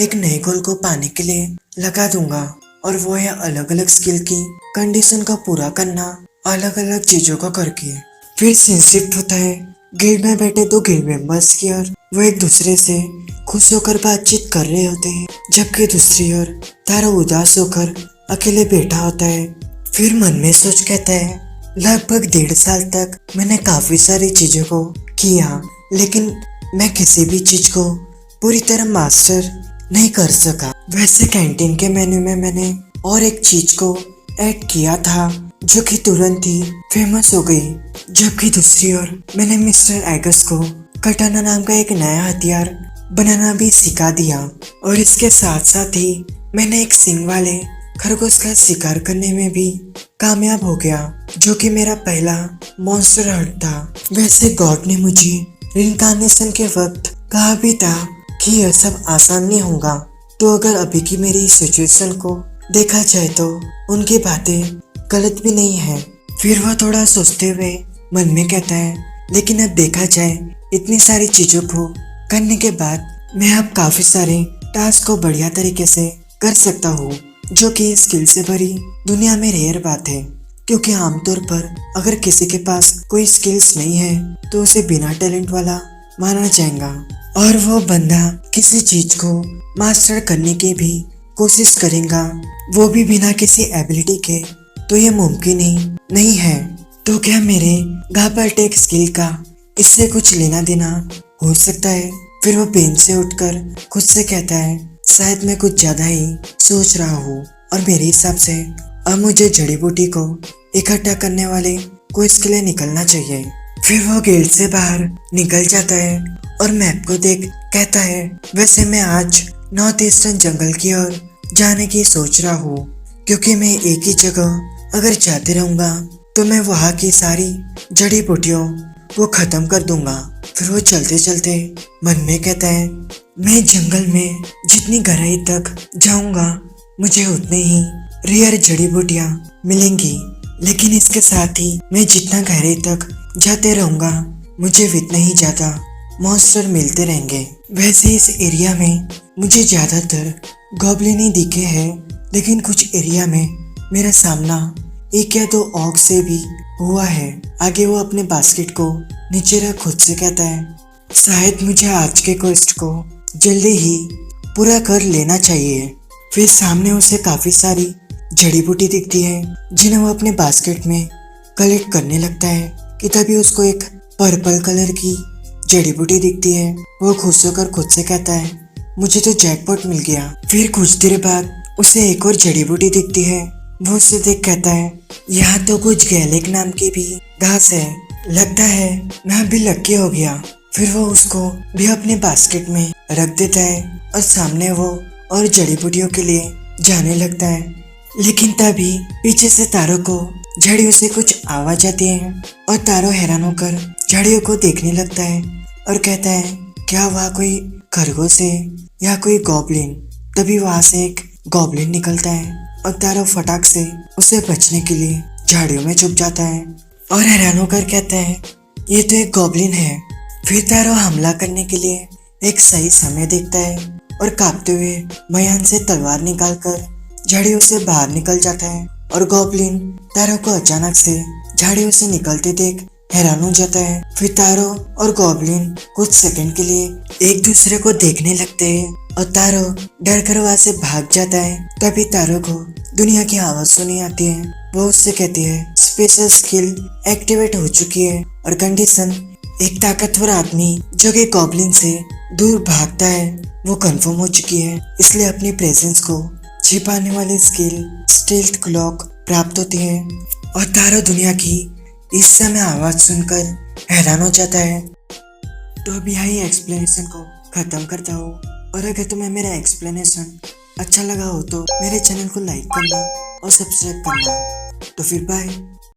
एक नए गोल को पाने के लिए लगा दूंगा, और वो है अलग अलग स्किल की कंडीशन का पूरा करना, अलग अलग चीजों को करके। फिर सीन शिफ्ट होता है गिल्ड में बैठे दो गिल्ड मेंबर्स की ओर। वो एक दूसरे से खुश होकर बातचीत कर रहे होते हैं, जबकि दूसरी ओर तारो उदास होकर अकेले बैठा होता है। फिर मन में सोच कहता है, लगभग 1.5 साल तक मैंने काफी सारी चीजों को किया, लेकिन मैं किसी भी चीज को पूरी तरह मास्टर नहीं कर सका। वैसे कैंटीन के मेन्यू में मैंने और एक चीज को ऐड किया था, जो कि तुरंत ही फेमस हो गई, जबकि दूसरी ओर मैंने मिस्टर एगस को कटाना नाम का एक नया हथियार बनाना भी सिखा दिया, और इसके साथ साथ ही मैंने एक सींग वाले खरगोश का शिकार करने में भी कामयाब हो गया, जो कि मेरा पहला मॉन्स्टर हंट था। वैसे गॉड ने मुझे रिइंकार्नेशन के वक्त कहा भी था कि यह सब आसान नहीं होगा, तो अगर अभी की मेरी सिचुएशन को देखा जाए तो उनकी बातें गलत भी नहीं है। फिर वह थोड़ा सोचते हुए मन में कहता है, लेकिन अब देखा जाए इतनी सारी चीजों को करने के बाद मैं अब काफी सारे टास्क को बढ़िया तरीके से कर सकता हूँ, जो कि स्किल से भरी दुनिया में रेयर बात है, क्योंकि आमतौर पर अगर किसी के पास कोई स्किल्स नहीं है तो उसे बिना टैलेंट वाला माना जाएगा, और वो बंदा किसी चीज को मास्टर करने की भी कोशिश करेगा, वो भी बिना किसी एबिलिटी के, तो ये मुमकिन ही नहीं है। तो क्या मेरे गापर टेक स्किल का इससे कुछ लेना देना हो सकता है? फिर वो बेंच से उठकर खुद से कहता है, शायद मैं कुछ ज्यादा ही सोच रहा हूँ, और मेरे हिसाब से अब मुझे जड़ी बूटी को इकट्ठा करने वाले को इसके लिए निकलना चाहिए। फिर वो गेट से बाहर निकल जाता है और मैप को देख कहता है, वैसे मैं आज नॉर्थ ईस्टर्न जंगल की ओर जाने की सोच रहा हूँ, क्योंकि मैं एक ही जगह अगर जाते रहूंगा तो मैं वहाँ की सारी जड़ी बूटियों को खत्म कर दूंगा। फिर वो चलते चलते मन में कहता है, मैं जंगल में जितनी गहराई तक जाऊंगा मुझे उतने ही रेयर जड़ी बूटियां मिलेंगी, लेकिन इसके साथ ही मैं जितना गहराई तक जाते रहूंगा मुझे उतना ही ज्यादा मॉन्स्टर मिलते रहेंगे। वैसे इस एरिया में मुझे ज्यादातर गॉब्लिन ही दिखे हैं, लेकिन कुछ एरिया में मेरा सामना 1 या 2 ऑग से भी हुआ है। आगे वो अपने बास्केट को नीचे रख खुद से कहता है, शायद मुझे आज के क्वेस्ट को जल्दी ही पूरा कर लेना चाहिए। फिर सामने उसे काफी सारी जड़ी बूटी दिखती है, जिन्हें वो अपने बास्केट में कलेक्ट करने लगता है कि तभी उसको एक पर्पल कलर की जड़ी बूटी दिखती है। वो खुश होकर खुद से कहता है, मुझे तो जैकपॉट मिल गया। फिर कुछ देर बाद उसे एक और जड़ी बूटी दिखती है, वो उसे देख कहता है, यहाँ तो कुछ गैलिक नाम की भी घास है, लगता है मैं भी लक्की हो गया। फिर वो उसको भी अपने बास्केट में रख देता है और सामने वो और जड़ी बूटियों के लिए जाने लगता है। लेकिन तभी पीछे से तारो को झाड़ियों से कुछ आवाज आती है और तारो हैरान होकर झाड़ियों को देखने लगता है और कहता है, क्या वहाँ कोई खरगोश है या कोई गॉब्लिन। तभी वहां से एक गॉब्लिन निकलता है और तारो फटाक से उसे बचने के लिए झाड़ियों में छुप जाता है और हैरान होकर कहता है, ये तो एक गॉब्लिन है। फिर तारो हमला करने के लिए एक सही समय देखता है और कांपते हुए मयान से तलवार निकालकर झाड़ियों से बाहर निकल जाता है और गॉब्लिन तारो को अचानक से झाड़ियों से निकलते देख हैरान हो जाता है। फिर तारो और गॉब्लिन कुछ सेकंड के लिए एक दूसरे को देखने लगते हैं और तारो डर कर वहां से भाग जाता है। तभी तारो को दुनिया की आवाज सुनी आती है। वो उससे कहती है, स्पेशल स्किल एक्टिवेट हो चुकी है और कंडीशन एक ताकतवर आदमी जो कि गॉब्लिन से दूर भागता है वो कंफर्म हो चुकी है, इसलिए अपनी प्रेजेंस को छिपाने वाली स्किल स्टील्थ क्लॉक प्राप्त होती है। और तारो दुनिया की इस समय आवाज सुनकर हैरान हो जाता है। तो अब यही एक्सप्लेनेशन को खत्म करता हूँ और अगर तुम्हें मेरा एक्सप्लेनेशन अच्छा लगा हो तो मेरे चैनल को लाइक करना और सब्सक्राइब करना। तो फिर बाय।